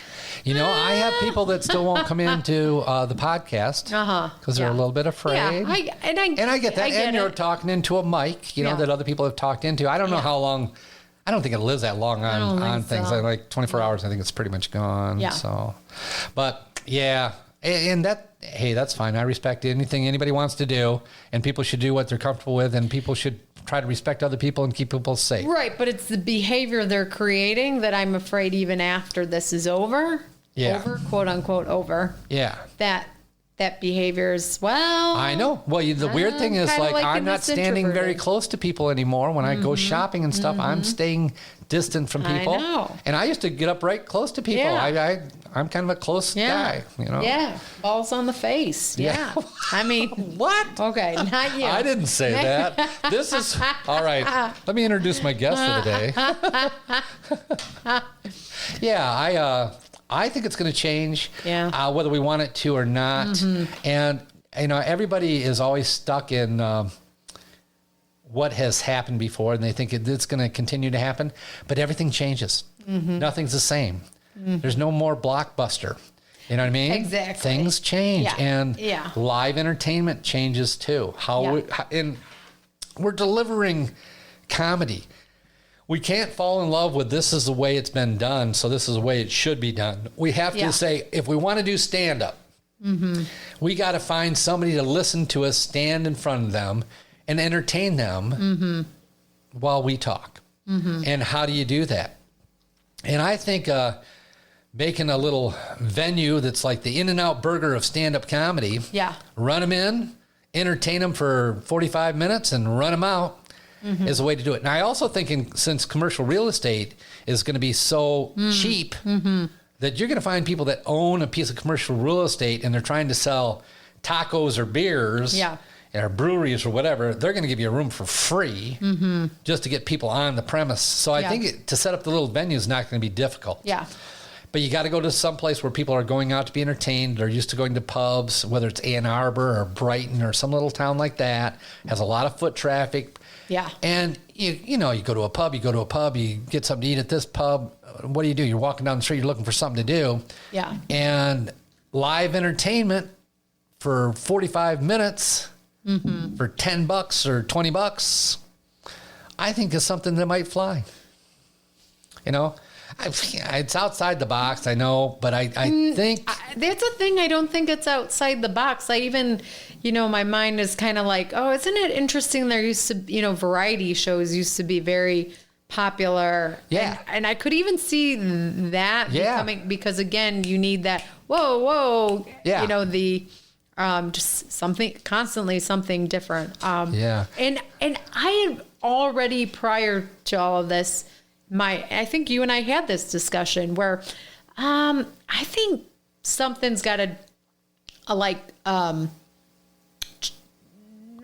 I have people that still won't come into the podcast because they're a little bit afraid. Yeah, I get that. And you're talking into a mic, that other people have talked into. I don't know how long. I don't think it lives that long on things. So. Like 24 hours, I think it's pretty much gone. Yeah. So, but yeah. And that's fine. I respect anything anybody wants to do, and people should do what they're comfortable with, and people should try to respect other people and keep people safe. Right, but it's the behavior they're creating that I'm afraid even after this is over, quote unquote over. Yeah. That behavior is, I know. Well, the weird thing is like I'm not standing very close to people anymore. When I go shopping and stuff, I'm staying distant from people. I know. And I used to get up right close to people. Yeah. I'm kind of a close guy, Yeah. Balls on the face. Yeah. I mean. What? Okay. Not you. I didn't say that. This is, all right. Let me introduce my guest for the day. Yeah. I think it's going to change, whether we want it to or not. Mm-hmm. And, everybody is always stuck in what has happened before, and they think it's going to continue to happen. But everything changes. Mm-hmm. Nothing's the same. Mm-hmm. There's no more Blockbuster. You know what I mean? Exactly. Things change. Yeah. And live entertainment changes too. And we're delivering comedy. We can't fall in love with this is the way it's been done, so this is the way it should be done. We have to say, if we want to do stand-up, we got to find somebody to listen to us stand in front of them and entertain them while we talk. Mm-hmm. And how do you do that? And I think making a little venue that's like the In-N-Out Burger of stand-up comedy, run them in, entertain them for 45 minutes, and run them out. Mm-hmm. Is a way to do it. And I also think since commercial real estate is going to be so cheap that you're going to find people that own a piece of commercial real estate and they're trying to sell tacos or beers or breweries or whatever, they're going to give you a room for free just to get people on the premise. So I think to set up the little venue is not going to be difficult. Yeah. But you got to go to some place where people are going out to be entertained. They're used to going to pubs, whether it's Ann Arbor or Brighton or some little town like that. Has a lot of foot traffic. Yeah. And, you go to a pub, you get something to eat at this pub. What do? You're walking down the street, you're looking for something to do. Yeah. And live entertainment for 45 minutes for $10 or $20, I think is something that might fly. It's outside the box, I know, but I think... That's a thing. I don't think it's outside the box. I even, my mind is kind of like, oh, isn't it interesting? There used to, variety shows used to be very popular. Yeah. And I could even see that becoming, because again, you need that, whoa. Yeah. Just constantly something different. Yeah. And I had already, prior to all of this, I think you and I had this discussion where I think something's got to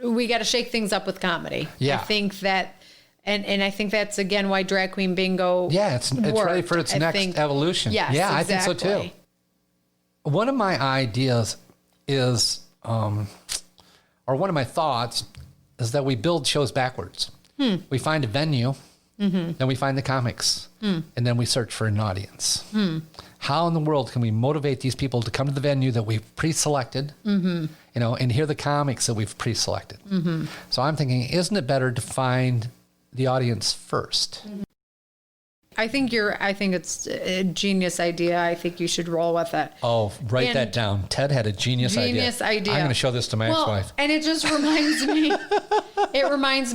we got to shake things up with comedy. Yeah. I think that, and I think that's again why Drag Queen Bingo. Yeah, it's ready for its next evolution. Yes, yeah, exactly. I think so too. One of my ideas is, or one of my thoughts is that we build shows backwards. We find a venue. Then we find the comics, and then we search for an audience. How in the world can we motivate these people to come to the venue that we've pre-selected, and hear the comics that we've pre-selected? So I'm thinking, isn't it better to find the audience first? I think it's a genius idea. I think you should roll with it. Oh, write that down. Ted had a genius idea. I'm going to show this to my ex-wife. And it just reminds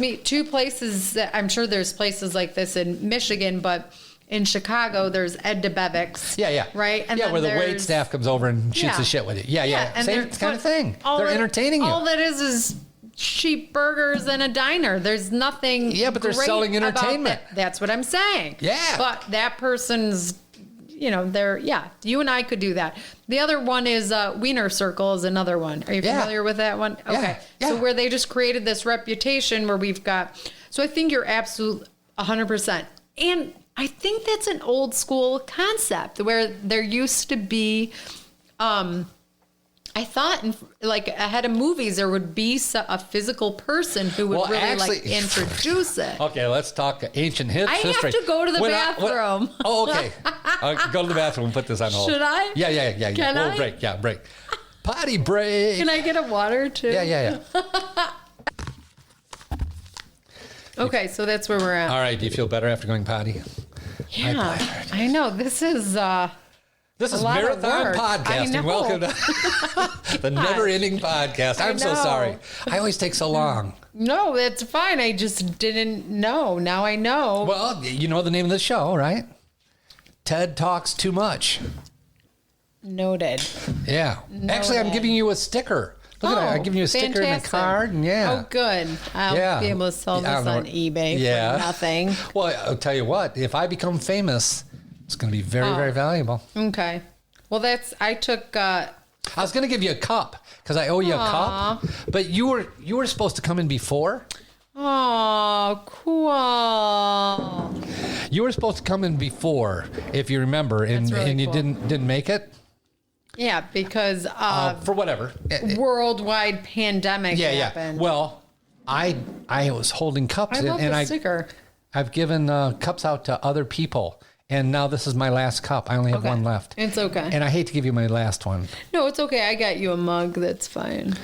me, two places that I'm sure there's places like this in Michigan, but in Chicago, there's Ed DeBevick's. Yeah. Right? And where the wait staff comes over and shoots the shit with you. Yeah. And same kind of thing. They're entertaining you. All that is cheap burgers in a diner. There's nothing. Yeah, but they're selling entertainment. That's what I'm saying. Yeah. But that person's, you and I could do that. The other one is Wiener Circle is another one. Are you familiar with that one? Okay. Yeah. So where they just created this reputation where we've got, so I think you're absolute 100%. And I think that's an old school concept where there used to be, I thought, ahead of movies, there would be a physical person who would introduce it. Okay, let's talk ancient history. I have to go to the bathroom. Okay. Go to the bathroom and put this on hold. Should I? Yeah. Can I? Break. Yeah, break. Potty break. Can I get a water too? Yeah. Okay, so that's where we're at. All right, do you feel better after going potty? Yeah, I know. This is Marathon Podcasting. Welcome to the never-ending podcast. I'm so sorry. I always take so long. No, that's fine. I just didn't know. Now I know. Well, you know the name of the show, right? Ted Talks Too Much. Noted. Yeah. Actually, I'm giving you a sticker. Look at that. I'm giving you a sticker and a card. And Oh, good. I'll be able to sell this on eBay for nothing. Well, I'll tell you what. If I become famous, it's going to be very, very valuable. Okay. Well, I took... I was going to give you a cup because I owe you a cup. But you were supposed to come in before. Oh, cool. You were supposed to come in before, if you remember, and you didn't make it. Yeah, because for whatever worldwide pandemic happened. Yeah. Well, I was holding cups, sticker. I've given cups out to other people, and now this is my last cup. I only have one left. It's okay. And I hate to give you my last one. No, it's okay. I got you a mug. That's fine.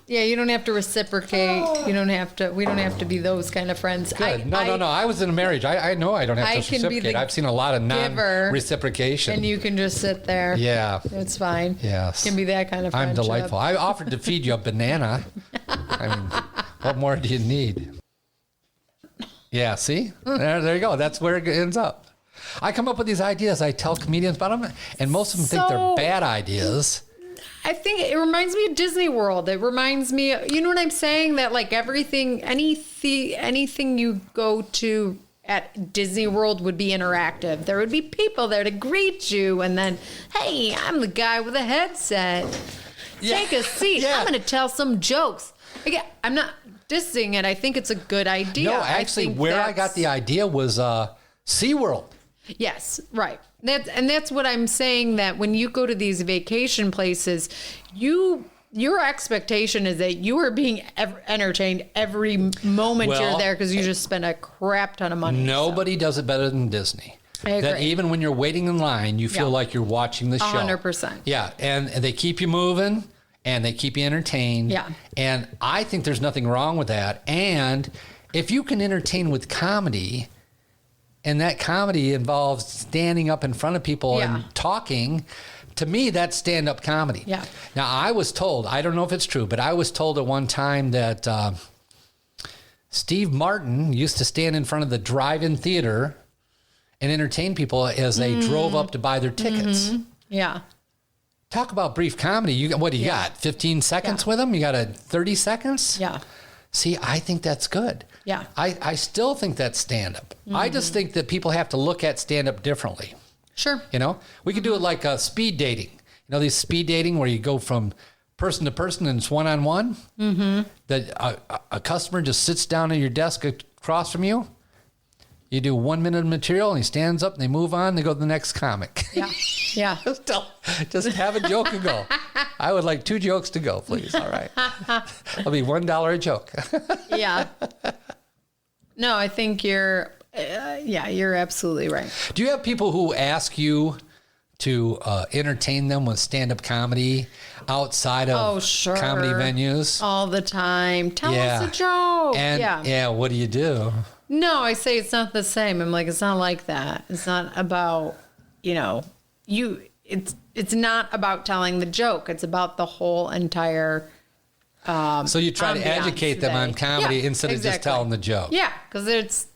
You don't have to reciprocate. We don't have to be those kind of friends. Good. No. I was in a marriage. I know I don't have to reciprocate. I've seen a lot of non-reciprocation. And you can just sit there. Yeah. It's fine. Yes. It can be that kind of friendship. I'm delightful. I offered to feed you a banana. I mean, what more do you need? Yeah, see? There you go. That's where it ends up. I come up with these ideas. I tell comedians about them, and most of them think they're bad ideas. I think it reminds me of Disney World. It reminds me, you know what I'm saying? That like anything you go to at Disney World would be interactive. There would be people there to greet you, and then, hey, I'm the guy with a headset. Take a seat. I'm going to tell some jokes. Again, I'm not dissing it. I think it's a good idea. No, actually, where I got the idea was SeaWorld. Yes, right. That's what I'm saying, that when you go to these vacation places, your expectation is that you are being entertained every moment you're there because you just spend a crap ton of money. Nobody does it better than Disney. I agree. That even when you're waiting in line, you feel like you're watching the show. 100%. Yeah, and they keep you moving, and they keep you entertained. Yeah. And I think there's nothing wrong with that. And if you can entertain with comedy, and that comedy involves standing up in front of people and talking, to me, that's stand-up comedy. Yeah. Now, I was told, I don't know if it's true, but I was told at one time that Steve Martin used to stand in front of the drive-in theater and entertain people as they drove up to buy their tickets. Mm-hmm. Yeah. Talk about brief comedy. What do you got? 15 seconds with them? You got 30 seconds? Yeah. See, I think that's good. Yeah. I still think that's stand-up. I just think that people have to look at stand-up differently. Sure. You know, we could do it like speed dating. You know, these speed dating where you go from person to person and it's one-on-one. Mm-hmm. That a customer just sits down at your desk across from you. You do 1 minute of material and he stands up and they move on. They go to the next comic. Yeah. Yeah. just have a joke and go. I would like 2 jokes to go, please. All right. It'll be $1 a joke. Yeah. No, I think you're absolutely right. Do you have people who ask you to entertain them with stand-up comedy outside of comedy venues? All the time. Tell us a joke. And what do you do? No, I say it's not the same. I'm like, it's not like that. It's not about, it's not about telling the joke. It's about the whole entire so you try to educate them on comedy instead of just telling the joke. Yeah, because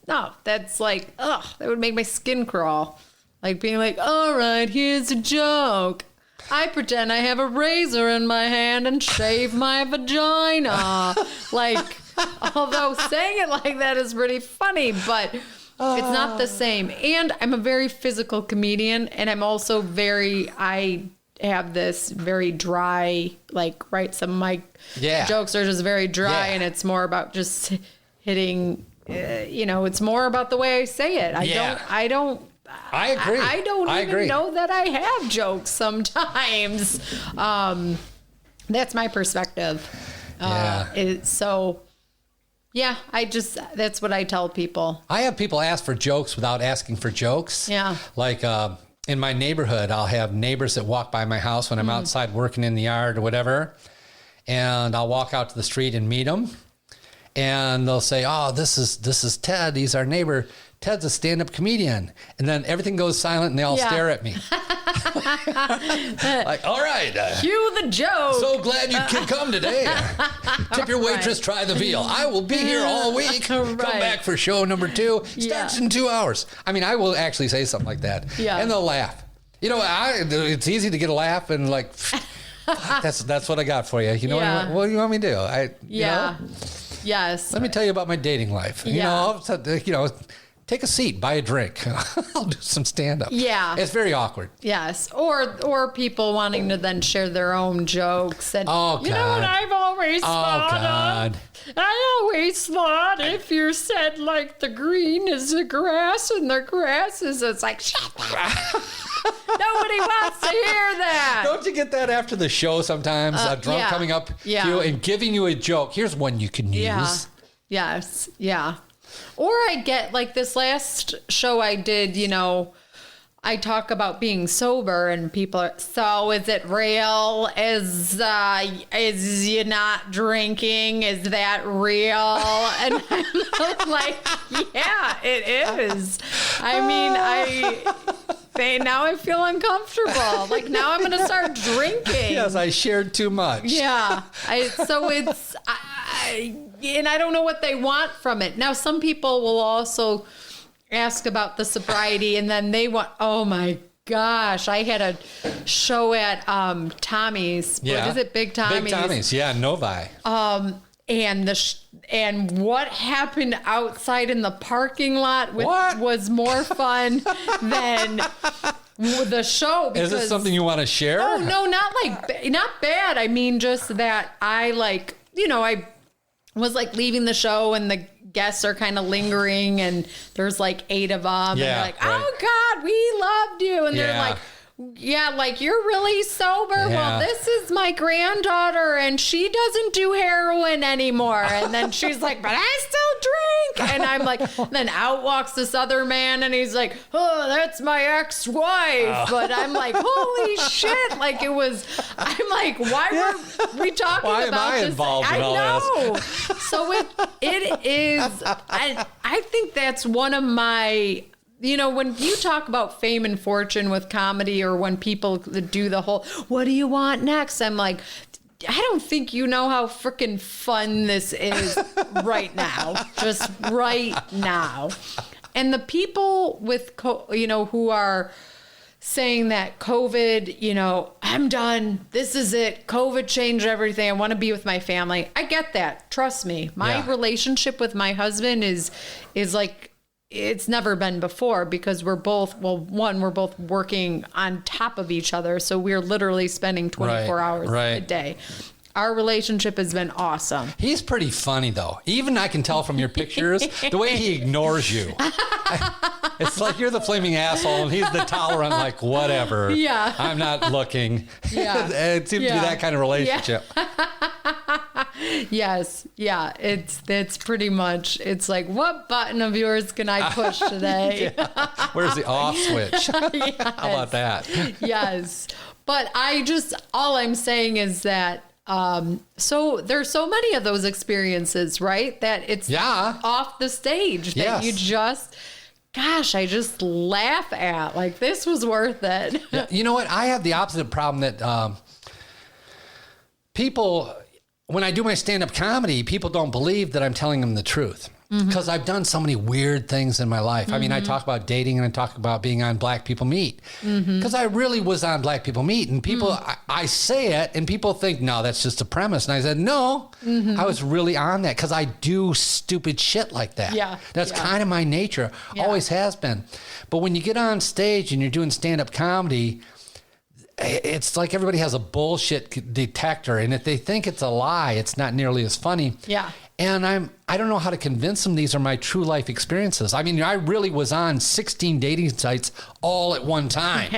that's like, that would make my skin crawl. Like being like, all right, here's a joke. I pretend I have a razor in my hand and shave my vagina. Like, although saying it like that is pretty funny, but it's not the same. And I'm a very physical comedian, and I'm also I have this very dry, some of my jokes are just very dry, and it's more about just hitting, it's more about the way I say it. I agree. I don't even know that I have jokes sometimes. That's my perspective. That's what I tell people. I have people ask for jokes without asking for jokes. Yeah. Like in my neighborhood, I'll have neighbors that walk by my house when I'm outside working in the yard or whatever. And I'll walk out to the street and meet them. And they'll say, oh, this is Ted. He's our neighbor. Ted's a stand-up comedian. And then everything goes silent and they all stare at me. Like, all right. Cue the joke. So glad you could come today. Tip your waitress, try the veal. I will be here all week. Come back for show number 2. Starts in 2 hours. I mean, I will actually say something like that. Yeah. And they'll laugh. It's easy to get a laugh and like, that's what I got for you. You know what do you want me to do? You know? Yes. Let me tell you about my dating life. Take a seat, buy a drink. I'll do some stand-up. Yeah. It's very awkward. Yes. Or people wanting to then share their own jokes. And you know what I've always thought of? I always thought if you said like the green is the grass and the grass is, it's like, shut up. Nobody wants to hear that. Don't you get that after the show sometimes? A drunk coming up to you and giving you a joke. Here's one you can use. Yes. Yeah. Or I get like this last show I did, I talk about being sober and people are, so is it real? Is you not drinking? Is that real? And I'm like, yeah, it is. I mean, now I feel uncomfortable. Like now I'm going to start drinking. Yes, I shared too much. Yeah. And I don't know what they want from it. Now, some people will also ask about the sobriety and then they want, oh my gosh, I had a show at Tommy's. Yeah. What is it? Big Tommy's. Big Tommy's, yeah, Novi. And what happened outside in the parking lot was more fun than the show. Because, is this something you want to share? Oh, no, not bad. I mean, just that I I was like leaving the show and the guests are kind of lingering and there's like 8 of them and they're like, oh God, we loved you. And they're like, yeah, like you're really sober. Yeah. Well, this is my granddaughter and she doesn't do heroin anymore. And then she's like, but I still drink. And I'm like, then out walks this other man and he's like, oh, that's my ex-wife. But I'm like, holy shit. Like it was, I'm like, why were we talking about this? Why am I involved in all this? So it is, I think that's one of my, you know, when you talk about fame and fortune with comedy or when people do the whole, what do you want next? I'm like, I don't think you know how freaking fun this is right now. Just right now. And the people with, you know, who are saying that COVID, you know, I'm done. This is it. COVID changed everything. I want to be with my family. I get that. Trust me. My relationship with my husband is like, it's never been before because we're both, well, one, we're both working on top of each other. So we're literally spending 24 hours a day. Our relationship has been awesome. He's pretty funny, though. Even I can tell from your pictures, the way he ignores you. It's like you're the flaming asshole and he's the tolerant, like, whatever. Yeah. I'm not looking. Yeah. It seems to be that kind of relationship. Yeah. Yes. Yeah. It's pretty much, it's like, what button of yours can I push today? Where's the off switch? Yes. How about that? Yes. But all I'm saying is that, so there's so many of those experiences, right? That it's off the stage that you just, gosh, I just laugh at. Like, this was worth it. Yeah. You know what? I have the opposite problem that people, when I do my stand-up comedy, people don't believe that I'm telling them the truth. Because I've done so many weird things in my life. I mean, I talk about dating and I talk about being on Black People Meet. Because I really was on Black People Meet. And people, I say it and people think, no, that's just a premise. And I said, no, I was really on that because I do stupid shit like that. Yeah. That's kind of my nature. Always has been. But when you get on stage and you're doing stand-up comedy, it's like everybody has a bullshit detector. And if they think it's a lie, it's not nearly as funny. Yeah. And I don't know how to convince them these are my true life experiences. I mean, I really was on 16 dating sites all at one time.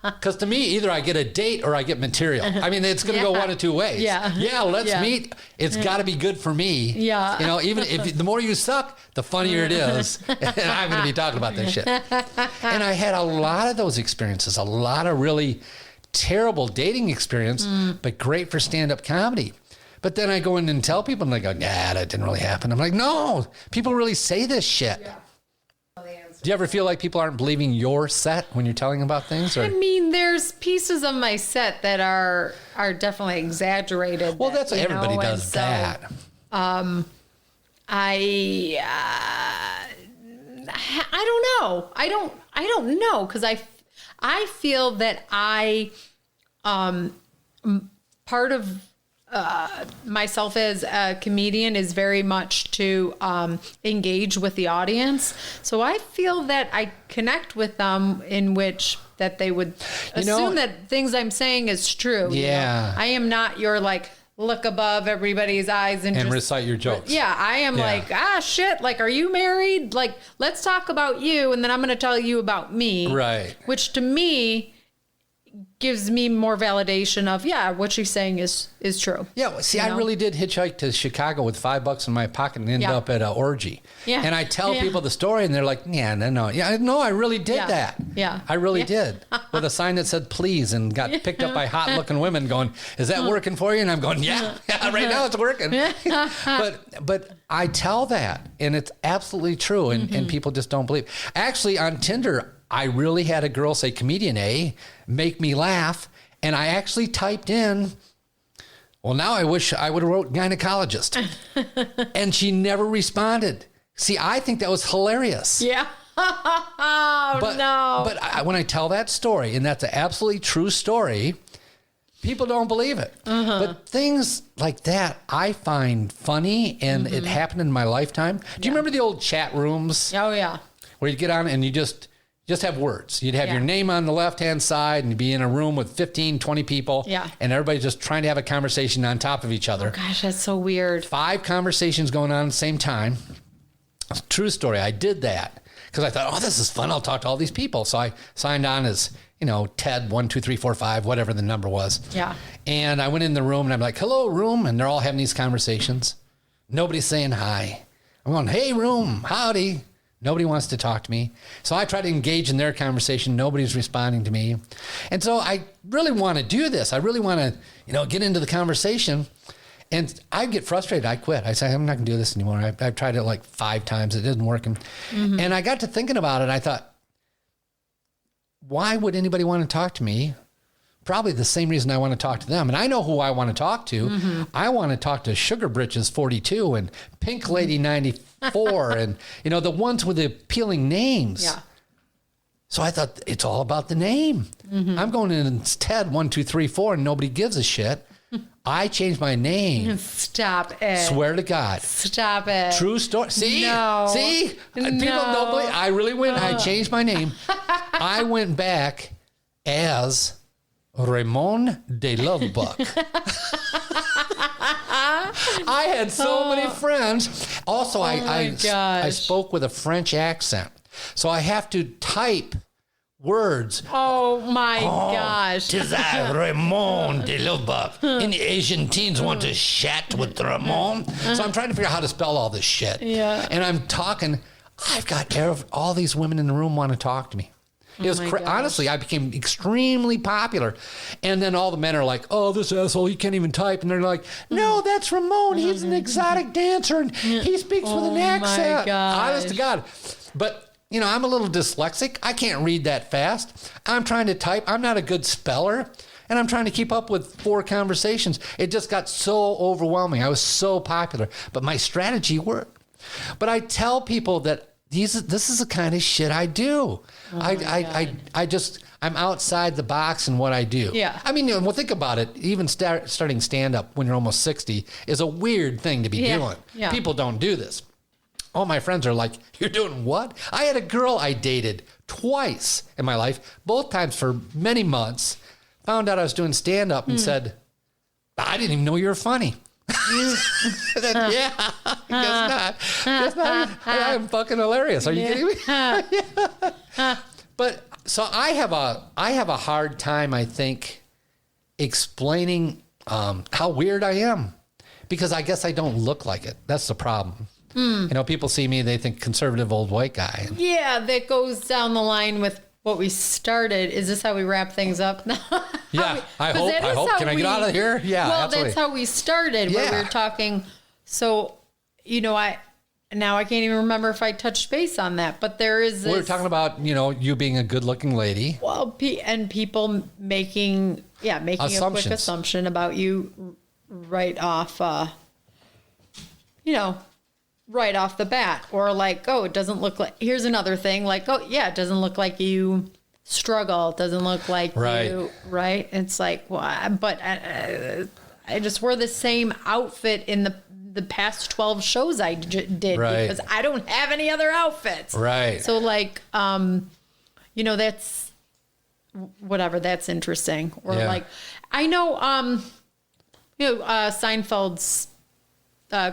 Because to me, either I get a date or I get material. I mean, it's going to go one of two ways. Yeah, let's meet. It's got to be good for me. Yeah. You know, even if the more you suck, the funnier it is. And I'm going to be talking about this shit. And I had a lot of those experiences, a lot of really terrible dating experience, but great for stand-up comedy. But then I go in and tell people, and they go, nah, that didn't really happen. I'm like, no, people really say this shit. Yeah. Do you ever feel like people aren't believing your set when you're telling about things? Or? I mean, there's pieces of my set that are definitely exaggerated. Well, that's what everybody does that. I don't know. I don't know because I feel that part of myself as a comedian is very much to engage with the audience. So I feel that I connect with them in which that they would assume that things I'm saying is true. Yeah. You know? I am not your like look above everybody's eyes and just recite your jokes. Yeah. I am like, shit. Like, are you married? Like, let's talk about you. And then I'm going to tell you about me. Right. Which to me gives me more validation of, what she's saying is true. Yeah. Well, see, I really did hitchhike to Chicago with $5 in my pocket and end up at an orgy. Yeah. And I tell people the story and they're like, no. Yeah, no, I really did that. Yeah. I really did. With a sign that said, please, and got picked up by hot looking women going, is that working for you? And I'm going, yeah, right now it's working. But I tell that and it's absolutely true. And people just don't believe. Actually, on Tinder, I really had a girl say comedian A, make me laugh. And I actually typed in, well, now I wish I would have wrote gynecologist. And she never responded. See, I think that was hilarious. Yeah. But when I tell that story, and that's an absolutely true story, people don't believe it. But things like that, I find funny, and it happened in my lifetime. Do you remember the old chat rooms? Oh, yeah. Where you get on and you just have words. You'd have your name on the left-hand side and you'd be in a room with 15, 20 people. Yeah. And everybody's just trying to have a conversation on top of each other. Oh, gosh, that's so weird. 5 conversations going on at the same time. True story. I did that because I thought, oh, this is fun. I'll talk to all these people. So I signed on as, Ted 1, 2, 3, 4, 5, whatever the number was. Yeah. And I went in the room and I'm like, hello, room. And they're all having these conversations. Nobody's saying hi. I'm going, hey, room, howdy. Nobody wants to talk to me. So I try to engage in their conversation. Nobody's responding to me. And so I really want to do this. I really want to, get into the conversation. And I get frustrated. I quit. I say, I'm not going to do this anymore. I've tried it like 5 times. It didn't work. And I got to thinking about it. I thought, why would anybody want to talk to me? Probably the same reason I want to talk to them. And I know who I want to talk to. I want to talk to Sugar Britches 42 and Pink Lady 94 and, the ones with the appealing names. Yeah. So I thought it's all about the name. I'm going in as Ted 1, 2, 3, 4 and nobody gives a shit. I changed my name. Stop it. Swear to God. Stop it. True story. See? No. See? No. People don't believe. I really went. I changed my name. I went back as Ramon de Lovebuck. I had so many friends. Also, I spoke with a French accent. So I have to type words. Oh my gosh. Tis I, Ramon de Lovebuck. Any Asian teens want to chat with Ramon? So I'm trying to figure out how to spell all this shit. Yeah. And I'm talking. I've got all these women in the room want to talk to me. It was honestly, I became extremely popular. And then all the men are like, oh, this asshole, he can't even type. And they're like, no, that's Ramon. He's an exotic dancer and he speaks with an accent. Honest to God. But, I'm a little dyslexic. I can't read that fast. I'm trying to type. I'm not a good speller. And I'm trying to keep up with 4 conversations. It just got so overwhelming. I was so popular. But my strategy worked. But I tell people that this is the kind of shit I do. I'm outside the box in what I do. Yeah. I mean, think about it. Even starting stand-up when you're almost 60 is a weird thing to be doing. Yeah. People don't do this. All my friends are like, you're doing what? I had a girl I dated twice in my life, both times for many months, found out I was doing stand-up and said, I didn't even know you were funny. Then, guess not. I'm fucking hilarious. Are you kidding me? Yeah. But so I have a hard time, I think, explaining how weird I am because I guess I don't look like it. That's the problem. People see me, they think conservative old white guy. Yeah, that goes down the line with what we started. Is this how we wrap things up? Yeah, I hope. Can I get out of here? Yeah, well, absolutely. That's how we started, where we were talking. So, I can't even remember if I touched base on that, but there is this. We were talking about, you being a good-looking lady. Well, and people making a quick assumption about you right off, right off the bat, or like, oh, it doesn't look like, here's another thing, like, oh yeah, it doesn't look like you struggle. It doesn't look like you, right? It's like, well, but I just wore the same outfit in the past 12 shows I did because I don't have any other outfits. Right. So like, that's whatever, that's interesting. Or like, I know, Seinfeld's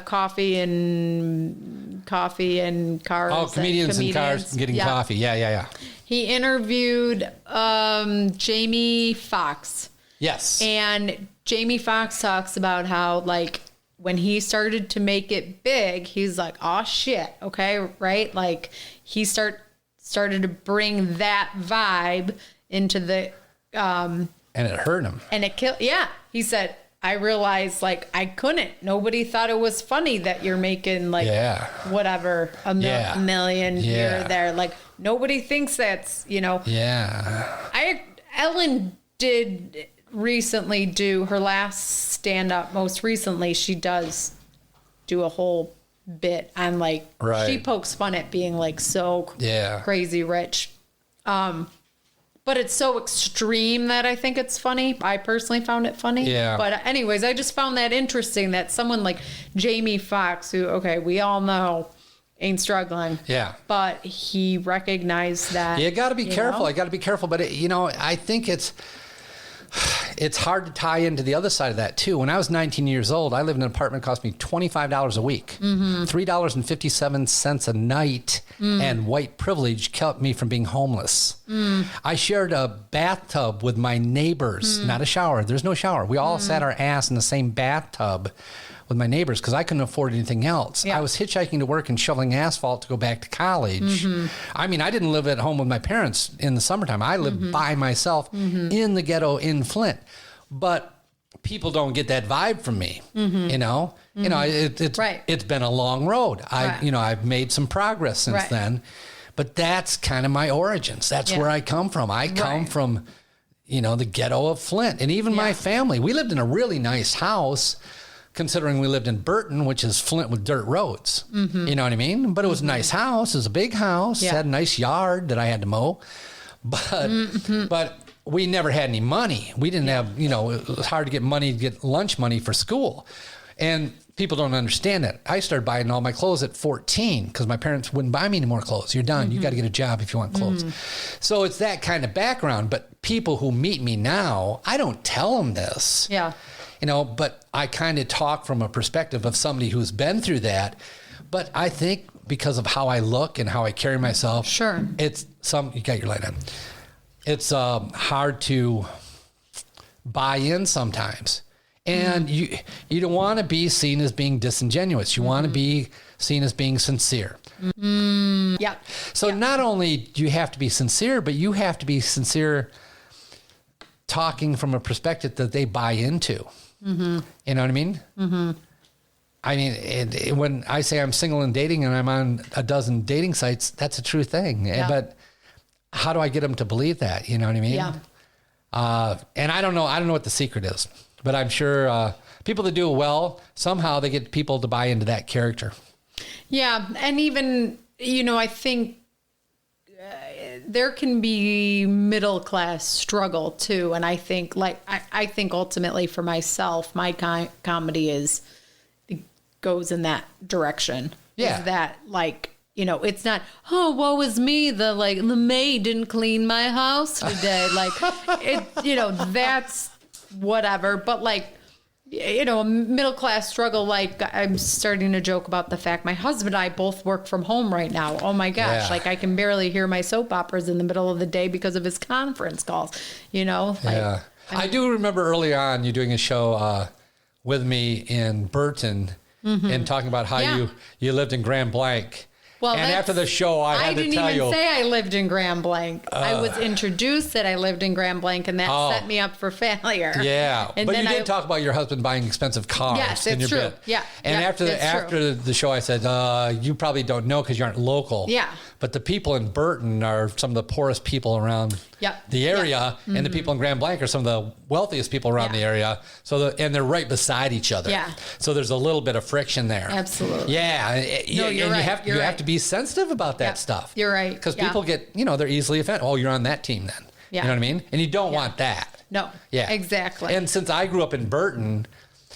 coffee and cars. Oh, comedians and cars getting coffee. Yeah. He interviewed Jamie Foxx. Yes. And Jamie Foxx talks about how, like, when he started to make it big, he's like, oh, shit, okay, right? Like, he started to bring that vibe into the... and it hurt him. And it killed... Yeah. He said... I realized, like, I couldn't. Nobody thought it was funny that you're making, like, whatever, a million here or there. Like, nobody thinks that's, Yeah. Ellen did recently do her last stand-up. Most recently, she does do a whole bit on, like, she pokes fun at being, like, so crazy rich. But it's so extreme that I think it's funny. I personally found it funny. Yeah. But anyways, I just found that interesting that someone like Jamie Foxx, who, okay, we all know ain't struggling. Yeah. But he recognized that. You got to be careful. I got to be careful. But, I think it's, it's hard to tie into the other side of that too. When I was 19 years old, I lived in an apartment that cost me $25 a week, $3.57 a night, and white privilege kept me from being homeless. I shared a bathtub with my neighbors, not a shower. There's no shower. We all sat our ass in the same bathtub with my neighbors because I couldn't afford anything else. Yeah. I was hitchhiking to work and shoveling asphalt to go back to college. I mean, I didn't live at home with my parents in the summertime. I lived by myself in the ghetto in Flint. But people don't get that vibe from me, you know? You know, it's been a long road. I've made some progress since then. But that's kind of my origins. That's where I come from. I come from, you know, the ghetto of Flint. And even my family, we lived in a really nice house, considering we lived in Burton, which is Flint with dirt roads. You know what I mean? But it was a nice house. It was a big house. It had a nice yard that I had to mow. But we never had any money. We didn't have, you know, it was hard to get lunch money for school. And people don't understand that. I started buying all my clothes at 14 because my parents wouldn't buy me any more clothes. You're done. You got to get a job if you want clothes. So it's that kind of background. But people who meet me now, I don't tell them this. Yeah. You know, but I kind of talk from a perspective of somebody who's been through that. But I think because of how I look and how I carry myself, it's you got your light on. It's hard to buy in sometimes. And you don't want to be seen as being disingenuous. You want to be seen as being sincere. Yeah. So not only do you have to be sincere, but you have to be sincere talking from a perspective that they buy into. You know what I mean? I mean, when I say I'm single and dating and I'm on a dozen dating sites, that's a true thing. Yeah. But how do I get them to believe that? You know what I mean? Yeah. And I don't know what the secret is, but I'm sure people that do it well, somehow they get people to buy into that character. Yeah. And even, you know, I think there can be middle class struggle too. And I think I think ultimately for myself, my comedy goes in that direction. Yeah. Is that like, you know, it's not, oh, woe is me. The maid didn't clean my house today. You know, that's whatever. But you know, a middle class struggle. I'm starting to joke about the fact my husband and I both work from home right now. Oh my gosh. Yeah. I can barely hear my soap operas in the middle of the day because of his conference calls, you know? I do remember early on you doing a show with me in Burton and talking about how you lived in Grand Blanc. Well, and after the show, I had to tell you. I didn't even say I lived in Grand Blanc. I was introduced that I lived in Grand Blanc, and that set me up for failure. Yeah, and but you did talk about your husband buying expensive cars. Yes, in your true. bit. Yeah, and after the show, I said, you probably don't know because you aren't local. Yeah. But the people in Burton are some of the poorest people around the area, and the people in Grand Blanc are some of the wealthiest people around the area. And they're right beside each other. Yeah. So there's a little bit of friction there. Absolutely. Yeah. No, you're right. You have to be sensitive about that stuff. You're right. Because people get, they're easily offended. Oh, you're on that team then. Yeah. You know what I mean? And you don't want that. No. Yeah. Exactly. And since I grew up in Burton,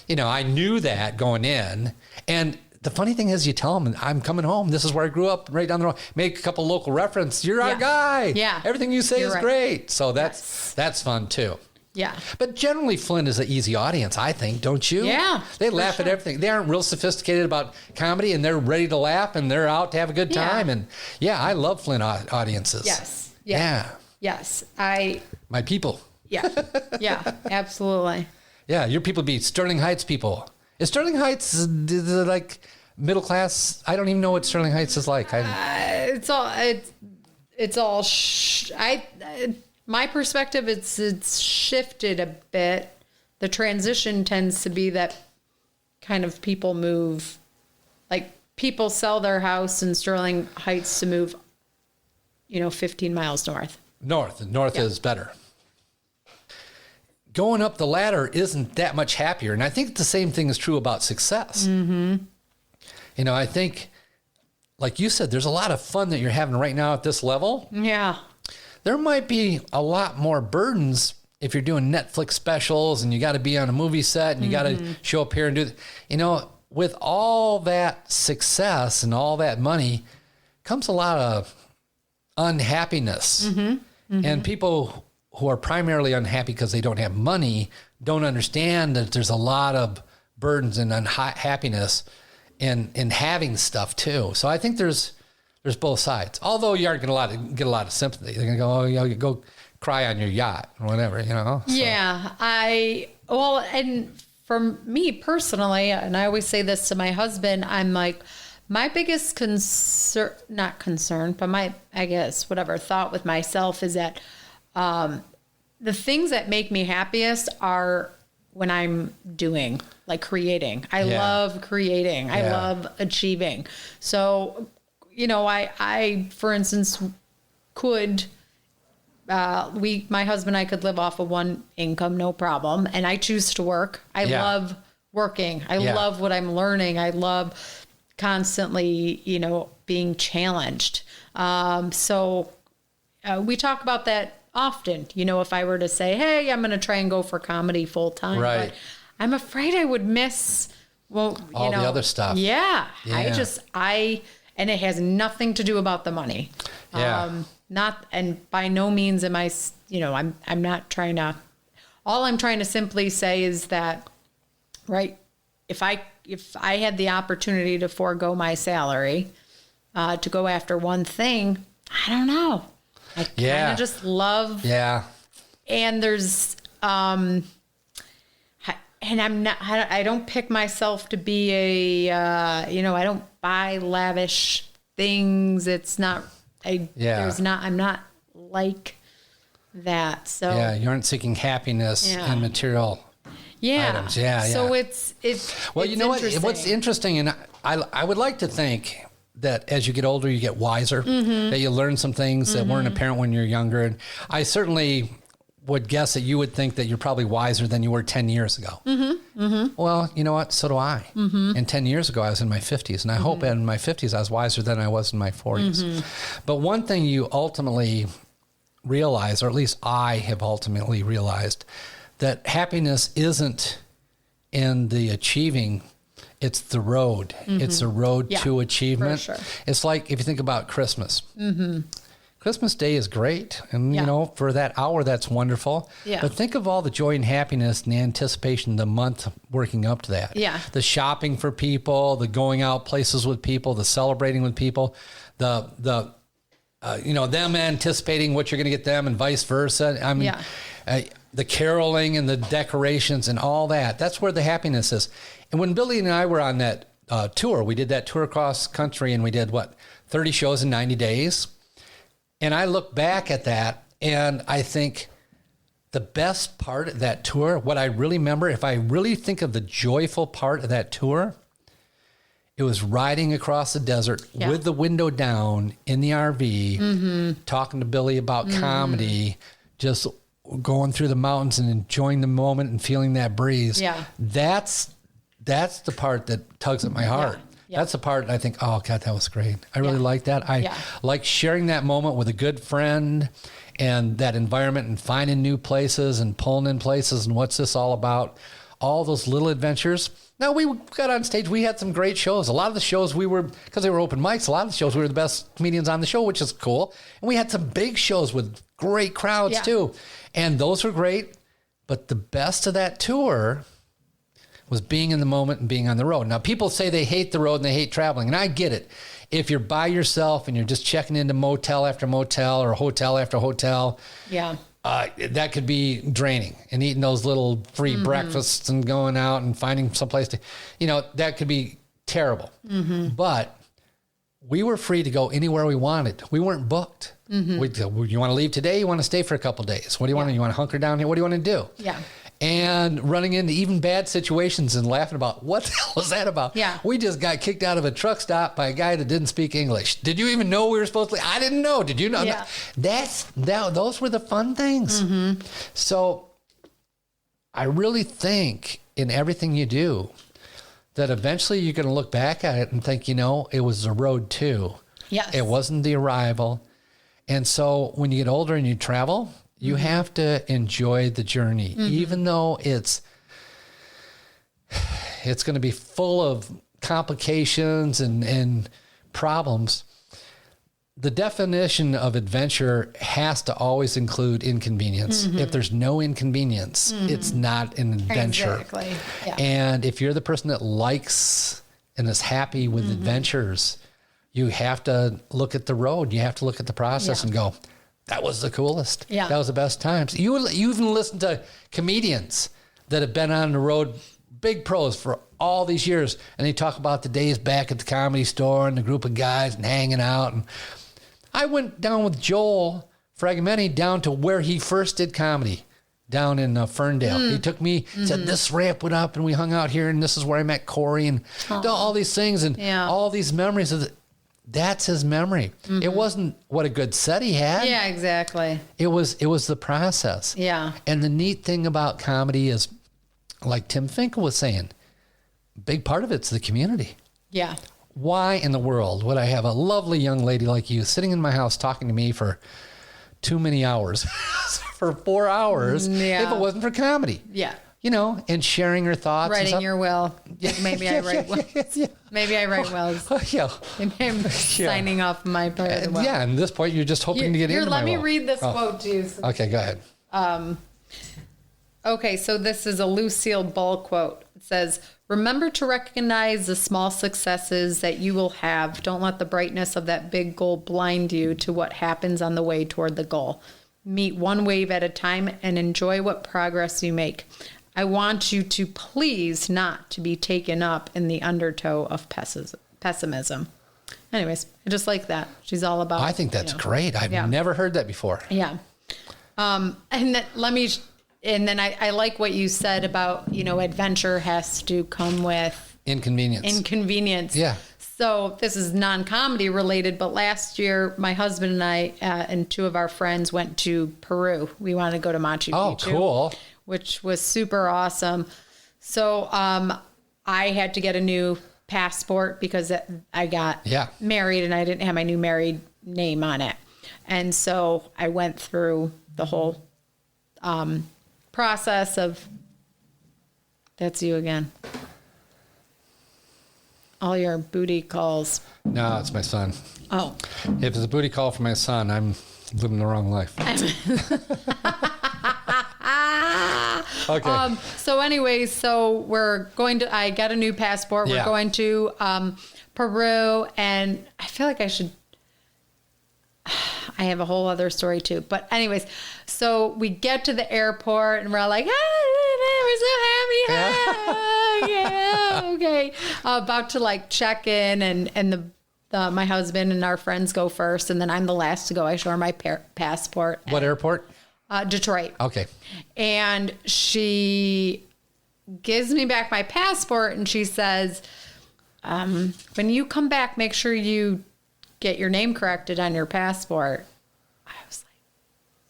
I knew that going in. And the funny thing is, you tell them, I'm coming home. This is where I grew up, right down the road. Make a couple local reference. You're our guy. Yeah. Everything you say is great. So that's fun too. Yeah. But generally, Flint is an easy audience, I think, don't you? Yeah. They laugh at everything. They aren't real sophisticated about comedy, and they're ready to laugh, and they're out to have a good time. And I love Flint audiences. Yes. Yeah. Yes. My people. Yeah. Yeah. Absolutely. Yeah. Your people be Sterling Heights people. Is Sterling Heights like middle class? I don't even know what Sterling Heights is like. It's all. My perspective, it's shifted a bit. The transition tends to be that kind of people move, people sell their house in Sterling Heights to move, 15 miles north. North is better. Going up the ladder isn't that much happier. And I think the same thing is true about success. Mm-hmm. I think, like you said, there's a lot of fun that you're having right now at this level. Yeah. There might be a lot more burdens if you're doing Netflix specials and you got to be on a movie set and you got to show up here and do, with all that success and all that money comes a lot of unhappiness. Mm-hmm. Mm-hmm. And people who are primarily unhappy because they don't have money don't understand that there's a lot of burdens and unhappiness in having stuff too. So I think there's both sides. Although you aren't going to get a lot of sympathy. They're going to go, oh, you go cry on your yacht or whatever, So. Yeah, and for me personally, and I always say this to my husband, I'm like, my biggest not concern, but I guess, thought with myself is that the things that make me happiest are when I'm doing, like creating. I love creating. I love achieving. So, I for instance, could, my husband and I could live off of one income, no problem. And I choose to work. I love working. I love what I'm learning. I love constantly, being challenged. So we talk about that often, if I were to say, hey, I'm going to try and go for comedy full time, right. But I'm afraid I would miss, all the other stuff. Yeah. And it has nothing to do about the money. Yeah. And by no means am I, I'm not trying to, all I'm trying to simply say is that, right, if I had the opportunity to forego my salary, to go after one thing, I don't know. I kind of just love. Yeah. And there's, and I don't pick myself to be I don't buy lavish things. It's not, I'm not like that. So yeah, you aren't seeking happiness in material items. Yeah. So it's well, it's you know what? What's interesting, and I would like to think that as you get older, you get wiser, that you learn some things that weren't apparent when you're younger. And I certainly would guess that you would think that you're probably wiser than you were 10 years ago. Well, you know what? So do I. And 10 years ago, I was in my 50s. And I hope in my 50s, I was wiser than I was in my 40s. But one thing you ultimately realize, or at least I have ultimately realized, that happiness isn't in the achieving. It's the road. It's a road to achievement. For sure. It's like if you think about Christmas. Christmas Day is great. And, for that hour, that's wonderful. Yeah. But think of all the joy and happiness and the anticipation the month working up to that. Yeah. The shopping for people, the going out places with people, the celebrating with people, them anticipating what you're going to get them and vice versa. I mean, the caroling and the decorations and all that. That's where the happiness is. And when Billy and I were on that tour, we did that tour across country and we did 30 shows in 90 days. And I look back at that and I think the best part of that tour, what I really remember, if I really think of the joyful part of that tour, it was riding across the desert with the window down in the RV, talking to Billy about comedy, just going through the mountains and enjoying the moment and feeling that breeze. Yeah. That's the part that tugs at my heart. Yeah. That's the part I think, oh, God, that was great. I really like that. I like sharing that moment with a good friend and that environment and finding new places and pulling in places and what's this all about? All those little adventures. Now, we got on stage. We had some great shows. A lot of the shows because they were open mics, a lot of the shows we were the best comedians on the show, which is cool. And we had some big shows with great crowds too. And those were great. But the best of that tour was being in the moment and being on the road. Now, people say they hate the road and they hate traveling, and I get it. If you're by yourself and you're just checking into motel after motel or hotel after hotel, that could be draining. And eating those little free breakfasts and going out and finding someplace to, that could be terrible. But we were free to go anywhere we wanted. We weren't booked. You want to leave today? You want to stay for a couple of days? What do you want? You want to hunker down here? What do you want to do? Yeah. And running into even bad situations and laughing about what the hell was that about? Yeah. We just got kicked out of a truck stop by a guy that didn't speak English. Did you even know we were supposed to? I didn't know. Did you know? Yeah. Those were the fun things. So I really think in everything you do that eventually you're going to look back at it and think, it was the road too. Yes. It wasn't the arrival. And so when you get older and you travel, you have to enjoy the journey, even though it's going to be full of complications and problems. the definition of adventure has to always include inconvenience. If there's no inconvenience, it's not an adventure. Exactly. Yeah. And if you're the person that likes and is happy with adventures, you have to look at the road. You have to look at the process and go, that was the coolest. Yeah. That was the best times. You even listen to comedians that have been on the road, big pros for all these years, and they talk about the days back at the Comedy Store and the group of guys and hanging out. And I went down with Joel Fragmenti down to where he first did comedy, down in Ferndale. He took me, said this ramp went up and we hung out here and this is where I met Corey and all these things and all these memories of that's his memory. It wasn't what a good set he had. Yeah, exactly. It was the process. Yeah. And the neat thing about comedy is, like Tim Finkel was saying, a big part of it's the community. Yeah. Why in the world would I have a lovely young lady like you sitting in my house talking to me for too many hours, for 4 hours, if it wasn't for comedy? Yeah. You know, and sharing her thoughts. Writing your will. Maybe I write wills. Maybe I write wills. Yeah. Maybe I'm signing off my part of the will. Yeah, and at this point, you're just hoping to get into my will. Let me read this quote to you. Okay, go ahead. Okay, so this is a Lucille Ball quote. It says, "Remember to recognize the small successes that you will have. Don't let the brightness of that big goal blind you to what happens on the way toward the goal. Meet one wave at a time and enjoy what progress you make. I want you to please not to be taken up in the undertow of pessimism." Anyways, I just like that. She's all about. I think that's great. I've never heard that before. Yeah. And then I like what you said about, adventure has to come with inconvenience. Yeah. So this is non-comedy related, but last year my husband and I and two of our friends went to Peru. We wanted to go to Machu Picchu. Oh, cool. Which was super awesome. So I had to get a new passport because I got married and I didn't have my new married name on it. And so I went through the whole process of, that's you again. All your booty calls. No, it's my son. Oh. If it's a booty call for my son, I'm living the wrong life. Okay. So anyways, we're going to, I got a new passport. We're going to Peru, and I feel like I have a whole other story too. But anyways, so we get to the airport and we're all like, we're so happy. Yeah, okay. About to check in and my husband and our friends go first. And then I'm the last to go. I show her my passport. What airport? Detroit. Okay. And she gives me back my passport and she says, when you come back, make sure you get your name corrected on your passport. I was like,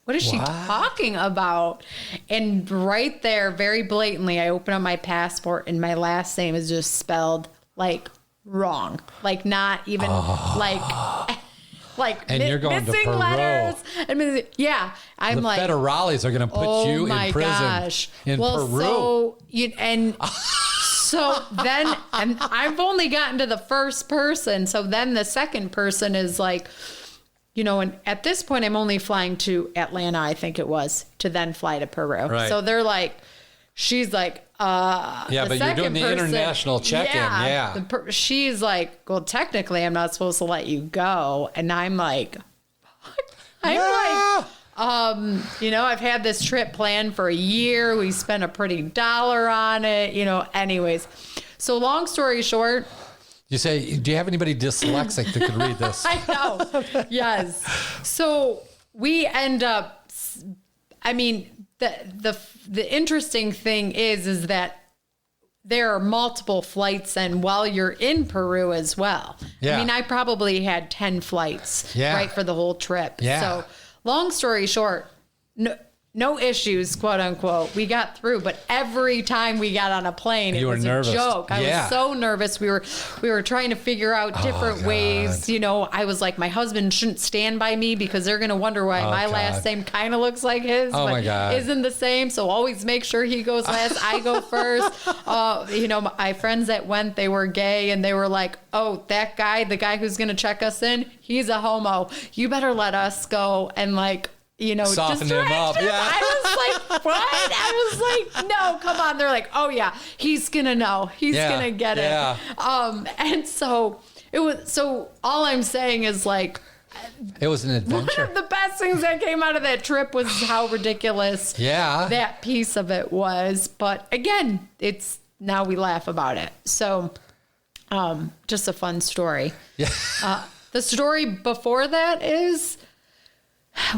what is she talking about? And right there, very blatantly, I open up my passport and my last name is just spelled wrong. Not even and you're going to Peru. Letters. I'm the federales are going to put you in prison in Peru. So then, and I've only gotten to the first person. So then the second person is and at this point I'm only flying to Atlanta, I think it was, to then fly to Peru. Right. So they're she's but you're doing the international check-in. She's well, technically I'm not supposed to let you go. And I'm I've had this trip planned for a year. We spent a pretty dollar on it, anyways. So long story short. You say, do you have anybody dyslexic that could read this? I know. Yes. So we end up, the interesting thing is that there are multiple flights and while you're in Peru as well. Yeah. I probably had 10 flights, right, for the whole trip. Yeah. So long story short, no issues, quote unquote. We got through, but every time we got on a plane, it was a joke. I was so nervous. We were trying to figure out different ways. You know, I was like, my husband shouldn't stand by me because they're going to wonder why my last name kind of looks like his, but isn't the same. So always make sure he goes last. I go first. You know, my friends that went, they were gay, and they were like, oh, that guy, the guy who's going to check us in, he's a homo. You better let us go. And like, you know, soften him up. Yeah. I was like, what? I was like, no, come on. They're like, oh yeah, he's gonna know. He's gonna get it. And so it was. So all I'm saying is like, it was an adventure. One of the best things that came out of that trip was how ridiculous that piece of it was. But again, it's now we laugh about it. So just a fun story. Yeah. The story before that is,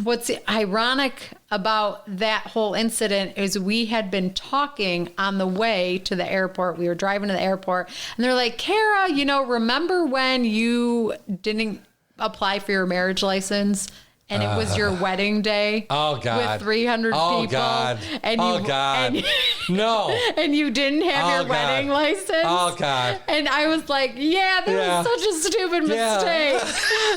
what's ironic about that whole incident is we had been talking on the way to the airport. We were driving to the airport, and they're like, Kara, you know, remember when you didn't apply for your marriage license? And it was your wedding day. Oh God! With 300 people. Oh God! And No! And you didn't have your wedding license. Oh God! And I was like, that was such a stupid mistake.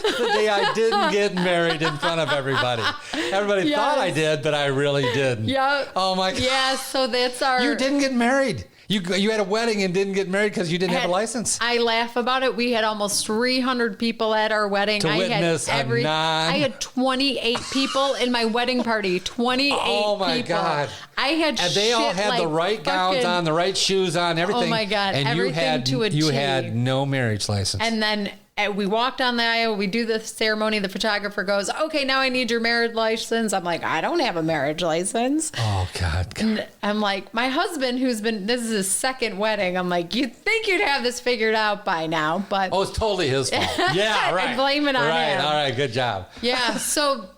The day I didn't get married in front of everybody. Everybody thought I did, but I really didn't. Yeah. Oh my God! Yeah. So that's our. You didn't get married. You had a wedding and didn't get married because you didn't have a license. I laugh about it. We had almost 300 people at our wedding. I had 28 people in my wedding party. 28 people. Oh my God. I had and they all had the right gowns on, the right shoes on, everything. Oh my God. And everything to a T. You had no marriage license. And then we walked down the aisle. We do the ceremony. The photographer goes, okay, now I need your marriage license. I'm like, I don't have a marriage license. Oh, God. And I'm like, my husband, this is his second wedding. I'm like, you'd think you'd have this figured out by now, but. Oh, it's totally his fault. Yeah, right. I blame it on him. Right, all right, good job. Yeah, so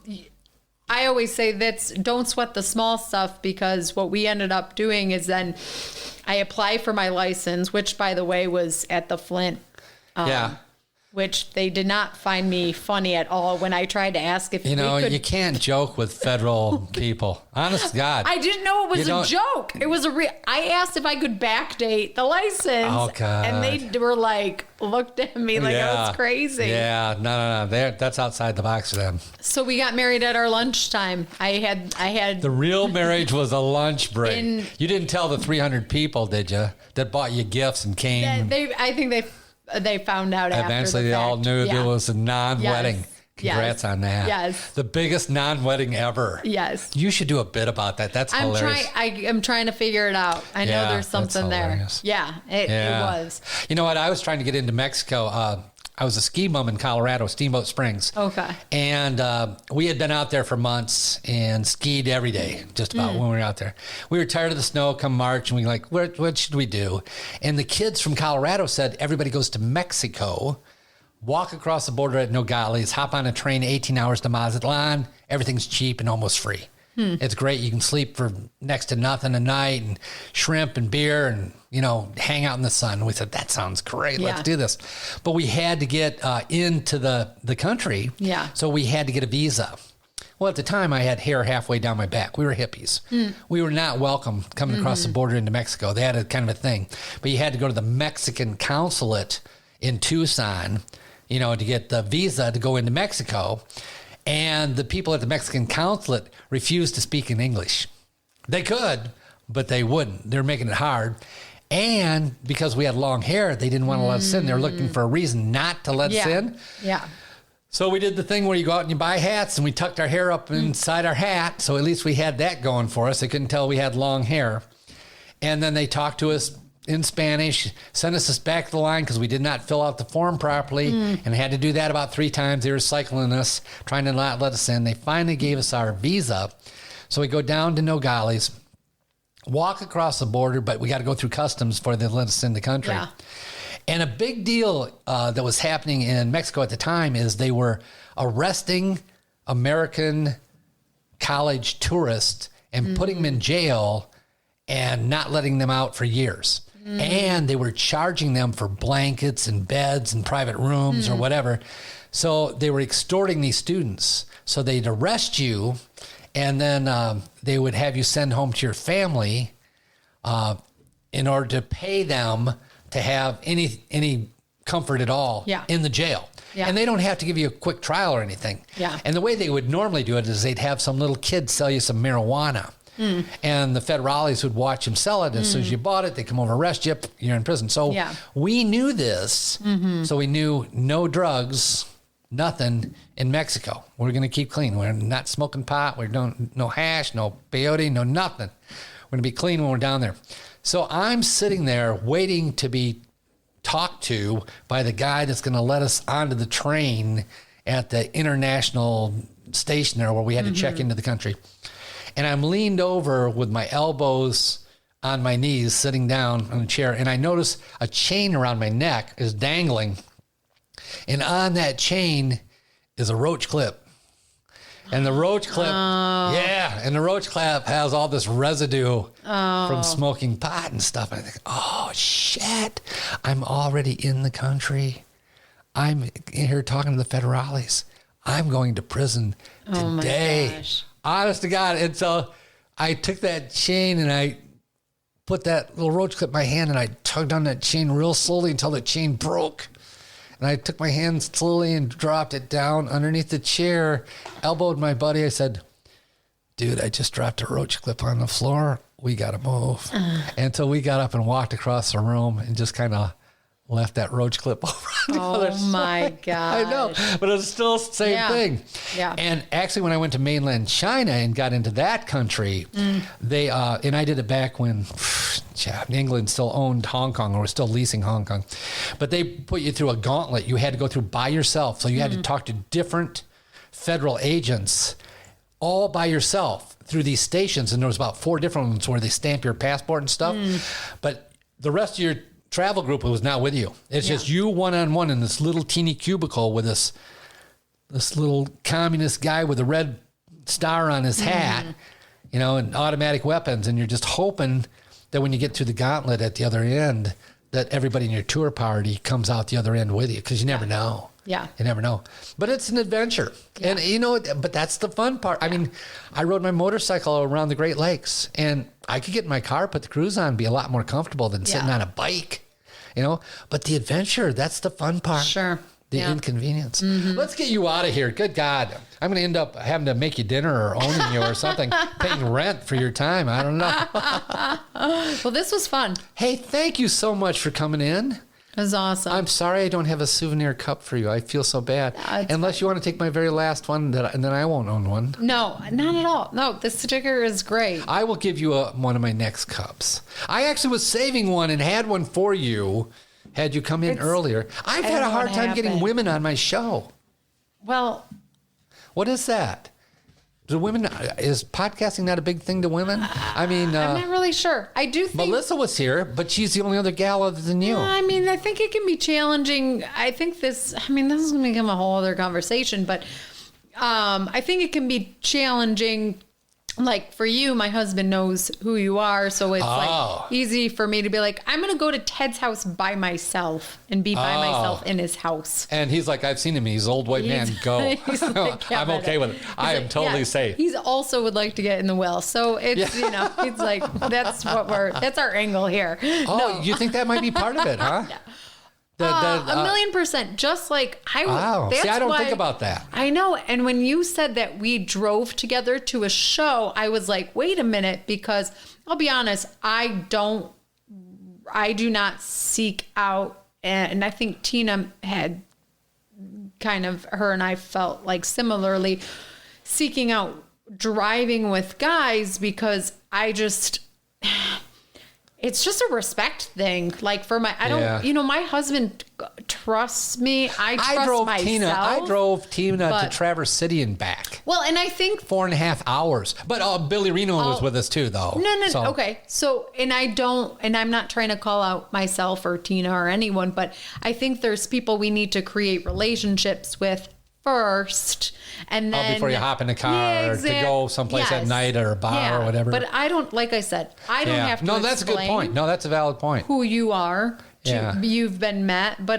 I always say don't sweat the small stuff, because what we ended up doing is then I applied for my license, which, by the way, was at the Flint. Which they did not find me funny at all when I tried to ask if you can't joke with federal people. Honest to God. I didn't know it was a joke. It was I asked if I could backdate the license. Oh, God. And they were like, looked at me like I was crazy. Yeah, no. That's outside the box for them. So we got married at our lunchtime. I had the real marriage was a lunch break. You didn't tell the 300 people, did you, that bought you gifts and came? I think they found out after eventually they all knew there was a non-wedding. Congrats on that. Yes. The biggest non-wedding ever. Yes. You should do a bit about that. That's hilarious. I'm trying to figure it out. I know there's something there. Yeah, it was. You know what? I was trying to get into Mexico. I was a ski bum in Colorado, Steamboat Springs. Okay. And we had been out there for months and skied every day, just about when we were out there. We were tired of the snow come March, and we were like, what should we do? And the kids from Colorado said, everybody goes to Mexico, walk across the border at Nogales, hop on a train 18 hours to Mazatlan. Everything's cheap and almost free. It's great. You can sleep for next to nothing a night, and shrimp and beer, and hang out in the sun. We said, that sounds great. Let's do this. But we had to get into the country. Yeah. So we had to get a visa. Well, at the time, I had hair halfway down my back. We were hippies. We were not welcome coming across the border into Mexico. They had a kind of a thing. But you had to go to the Mexican consulate in Tucson, to get the visa to go into Mexico. And the people at the Mexican consulate refused to speak in English. They could, but they wouldn't. They're making it hard. And because we had long hair, they didn't want to let us in. They're looking for a reason not to let us in. Yeah. So we did the thing where you go out and you buy hats, and we tucked our hair up inside our hat. So at least we had that going for us. They couldn't tell we had long hair. And then they talked to us in Spanish, sent us back to the line because we did not fill out the form properly, and had to do that about 3 times. They were cycling us, trying to not let us in. They finally gave us our visa. So we go down to Nogales, walk across the border, but we got to go through customs before they let us in the country. Yeah. And a big deal that was happening in Mexico at the time is they were arresting American college tourists and putting them in jail and not letting them out for years. And they were charging them for blankets and beds and private rooms or whatever. So they were extorting these students. So they'd arrest you And then they would have you send home to your family in order to pay them to have any comfort at all in the jail. Yeah. And they don't have to give you a quick trial or anything. Yeah. And the way they would normally do it is they'd have some little kid sell you some marijuana. And the federales would watch him sell it. As soon as you bought it, they come over, arrest you, you're in prison. So we knew this. So we knew no drugs, nothing in Mexico. We're going to keep clean. We're not smoking pot. We're doing no hash, no peyote, no nothing. We're going to be clean when we're down there. So I'm sitting there waiting to be talked to by the guy that's going to let us onto the train at the international station there where we had to check into the country. And I'm leaned over with my elbows on my knees, sitting down on a chair. And I notice a chain around my neck is dangling. And on that chain is a roach clip. And the roach clip, and the roach clip has all this residue from smoking pot and stuff. And I think, oh, shit, I'm already in the country. I'm here talking to the federales. I'm going to prison today. Oh, my gosh. Honest to God. And so I took that chain and I put that little roach clip in my hand and I tugged on that chain real slowly until the chain broke. And I took my hand slowly and dropped it down underneath the chair, elbowed my buddy. I said, dude, I just dropped a roach clip on the floor. We got to move. And so we got up and walked across the room and just kind of left that roach clip over on the other side. Oh, my God. I know, but it was still the same thing. Yeah. And actually, when I went to mainland China and got into that country, they, and I did it back when England still owned Hong Kong or was still leasing Hong Kong, but they put you through a gauntlet you had to go through by yourself. So you had to talk to different federal agents all by yourself through these stations. And there was about 4 different ones where they stamp your passport and stuff. But the rest of your travel group was not with you. It's just you one-on-one in this little teeny cubicle with this little communist guy with a red star on his hat, you know, and automatic weapons. And you're just hoping that when you get through the gauntlet at the other end, that everybody in your tour party comes out the other end with you, because you never know. Yeah. You never know. But it's an adventure. Yeah. And, you know, but that's the fun part. I mean, I rode my motorcycle around the Great Lakes, and I could get in my car, put the cruise on, be a lot more comfortable than sitting on a bike, you know. But the adventure, that's the fun part. Sure. The inconvenience. Let's get you out of here. Good God. I'm going to end up having to make you dinner or owning you or something, paying rent for your time. I don't know. Well, this was fun. Hey, thank you so much for coming in. It was awesome. I'm sorry I don't have a souvenir cup for you. I feel so bad. Unless you want to take my very last one, and then I won't own one. No, not at all. No, this sticker is great. I will give you one of my next cups. I actually was saving one and had one for you had you come in earlier. I've had a hard time getting women on my show. Well, what is that? Do women, is podcasting not a big thing to women? I mean, I'm not really sure. I do think Melissa was here, but she's the only other gal other than you. I mean, I think it can be challenging. I think this is going to become a whole other conversation, but I think it can be challenging. Like for you, my husband knows who you are, so it's like easy for me to be like, I'm going to go to Ted's house by myself and be by myself in his house. And he's like, I've seen him. He's an old white man. Go. Like, I'm okay with it. I am totally safe. He's also would like to get in the well. So it's, you know, it's like, that's our angle here. Oh, no. You think that might be part of it, huh? Yeah. 1,000,000%. Just like I would. Wow. See, I don't think about that. I know. And when you said that we drove together to a show, I was like, wait a minute, because I'll be honest, I do not seek out. And I think Tina had kind of, her and I felt like similarly seeking out driving with guys, because it's just a respect thing. Like for you know, my husband trusts me. I trust myself. I drove Tina to Traverse City and back. Well, and I think 4.5 hours. But Billy Reno was with us too, though. No. Okay. So, and I'm not trying to call out myself or Tina or anyone, but I think there's people we need to create relationships with first, and then before you hop in the car to go someplace at night or a bar or whatever. But I don't, like I said, I don't have to. No, that's a good point. No, that's a valid point. Who you are, you've been met, but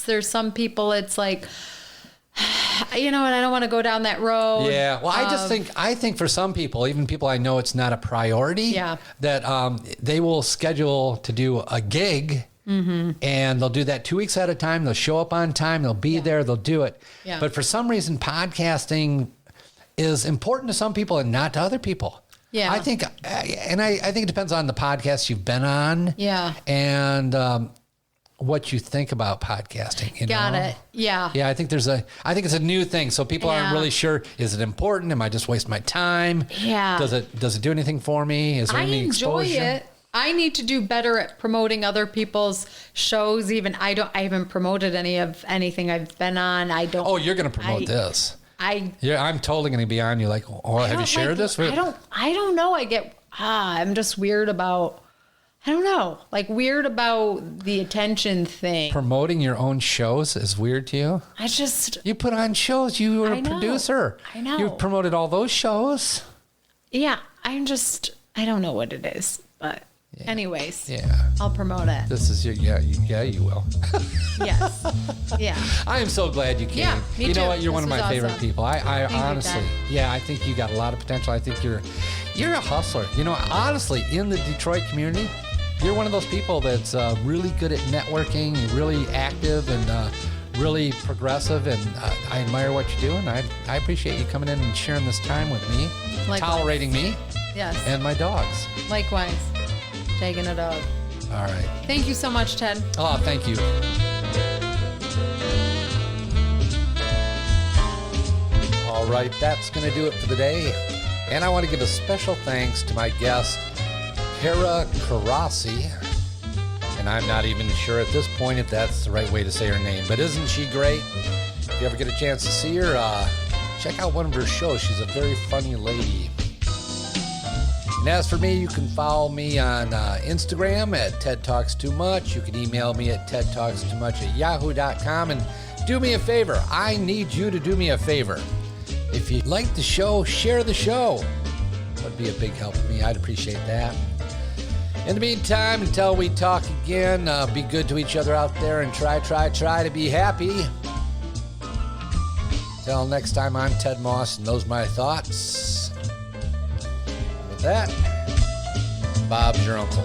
there's some people. It's like you know, and I don't want to go down that road. Yeah. Well, I think for some people, even people I know it's not a priority, that they will schedule to do a gig. Mm-hmm. And they'll do that 2 weeks at a time. They'll show up on time. They'll be there. They'll do it. Yeah. But for some reason, podcasting is important to some people and not to other people. Yeah. I think it depends on the podcast you've been on. Yeah. And what you think about podcasting. Got it. Yeah. Yeah. I think it's a new thing. So people aren't really sure. Is it important? Am I just wasting my time? Yeah. Does it do anything for me? Is there any exposure? I enjoy it. I need to do better at promoting other people's shows. Even I haven't promoted anything I've been on. I don't. Oh, you're going to promote this. I'm totally going to be on you. Like, have you shared this? I don't know. I'm just weird about, I don't know, like weird about the attention thing. Promoting your own shows is weird to you? You put on shows. You were a producer. I know. You've promoted all those shows. Yeah. I don't know what it is, but. Yeah. Anyways, I'll promote it. This is you will. Yes. Yeah. I am so glad you came. Yeah, me too. You know what? You're one of my favorite people. I honestly, I think you got a lot of potential. I think you're a hustler. You know, honestly, in the Detroit community, you're one of those people that's really good at networking. You're really active and really progressive, and I admire what you're doing. I appreciate you coming in and sharing this time with me, tolerating me, and my dogs. Likewise. Taking a dog. All right. Thank you so much, Ted. Oh, thank you. All right, that's going to do it for the day. And I want to give a special thanks to my guest, Kara Coraci. And I'm not even sure at this point if that's the right way to say her name, but isn't she great? If you ever get a chance to see her, check out one of her shows. She's a very funny lady. And as for me, you can follow me on Instagram at Ted Talks Too Much. You can email me at tedtalkstoomuch@yahoo.com. And do me a favor. I need you to do me a favor. If you like the show, share the show. That would be a big help to me. I'd appreciate that. In the meantime, until we talk again, be good to each other out there and try to be happy. Until next time, I'm Ted Moss, and those are my thoughts. That, Bob's your uncle.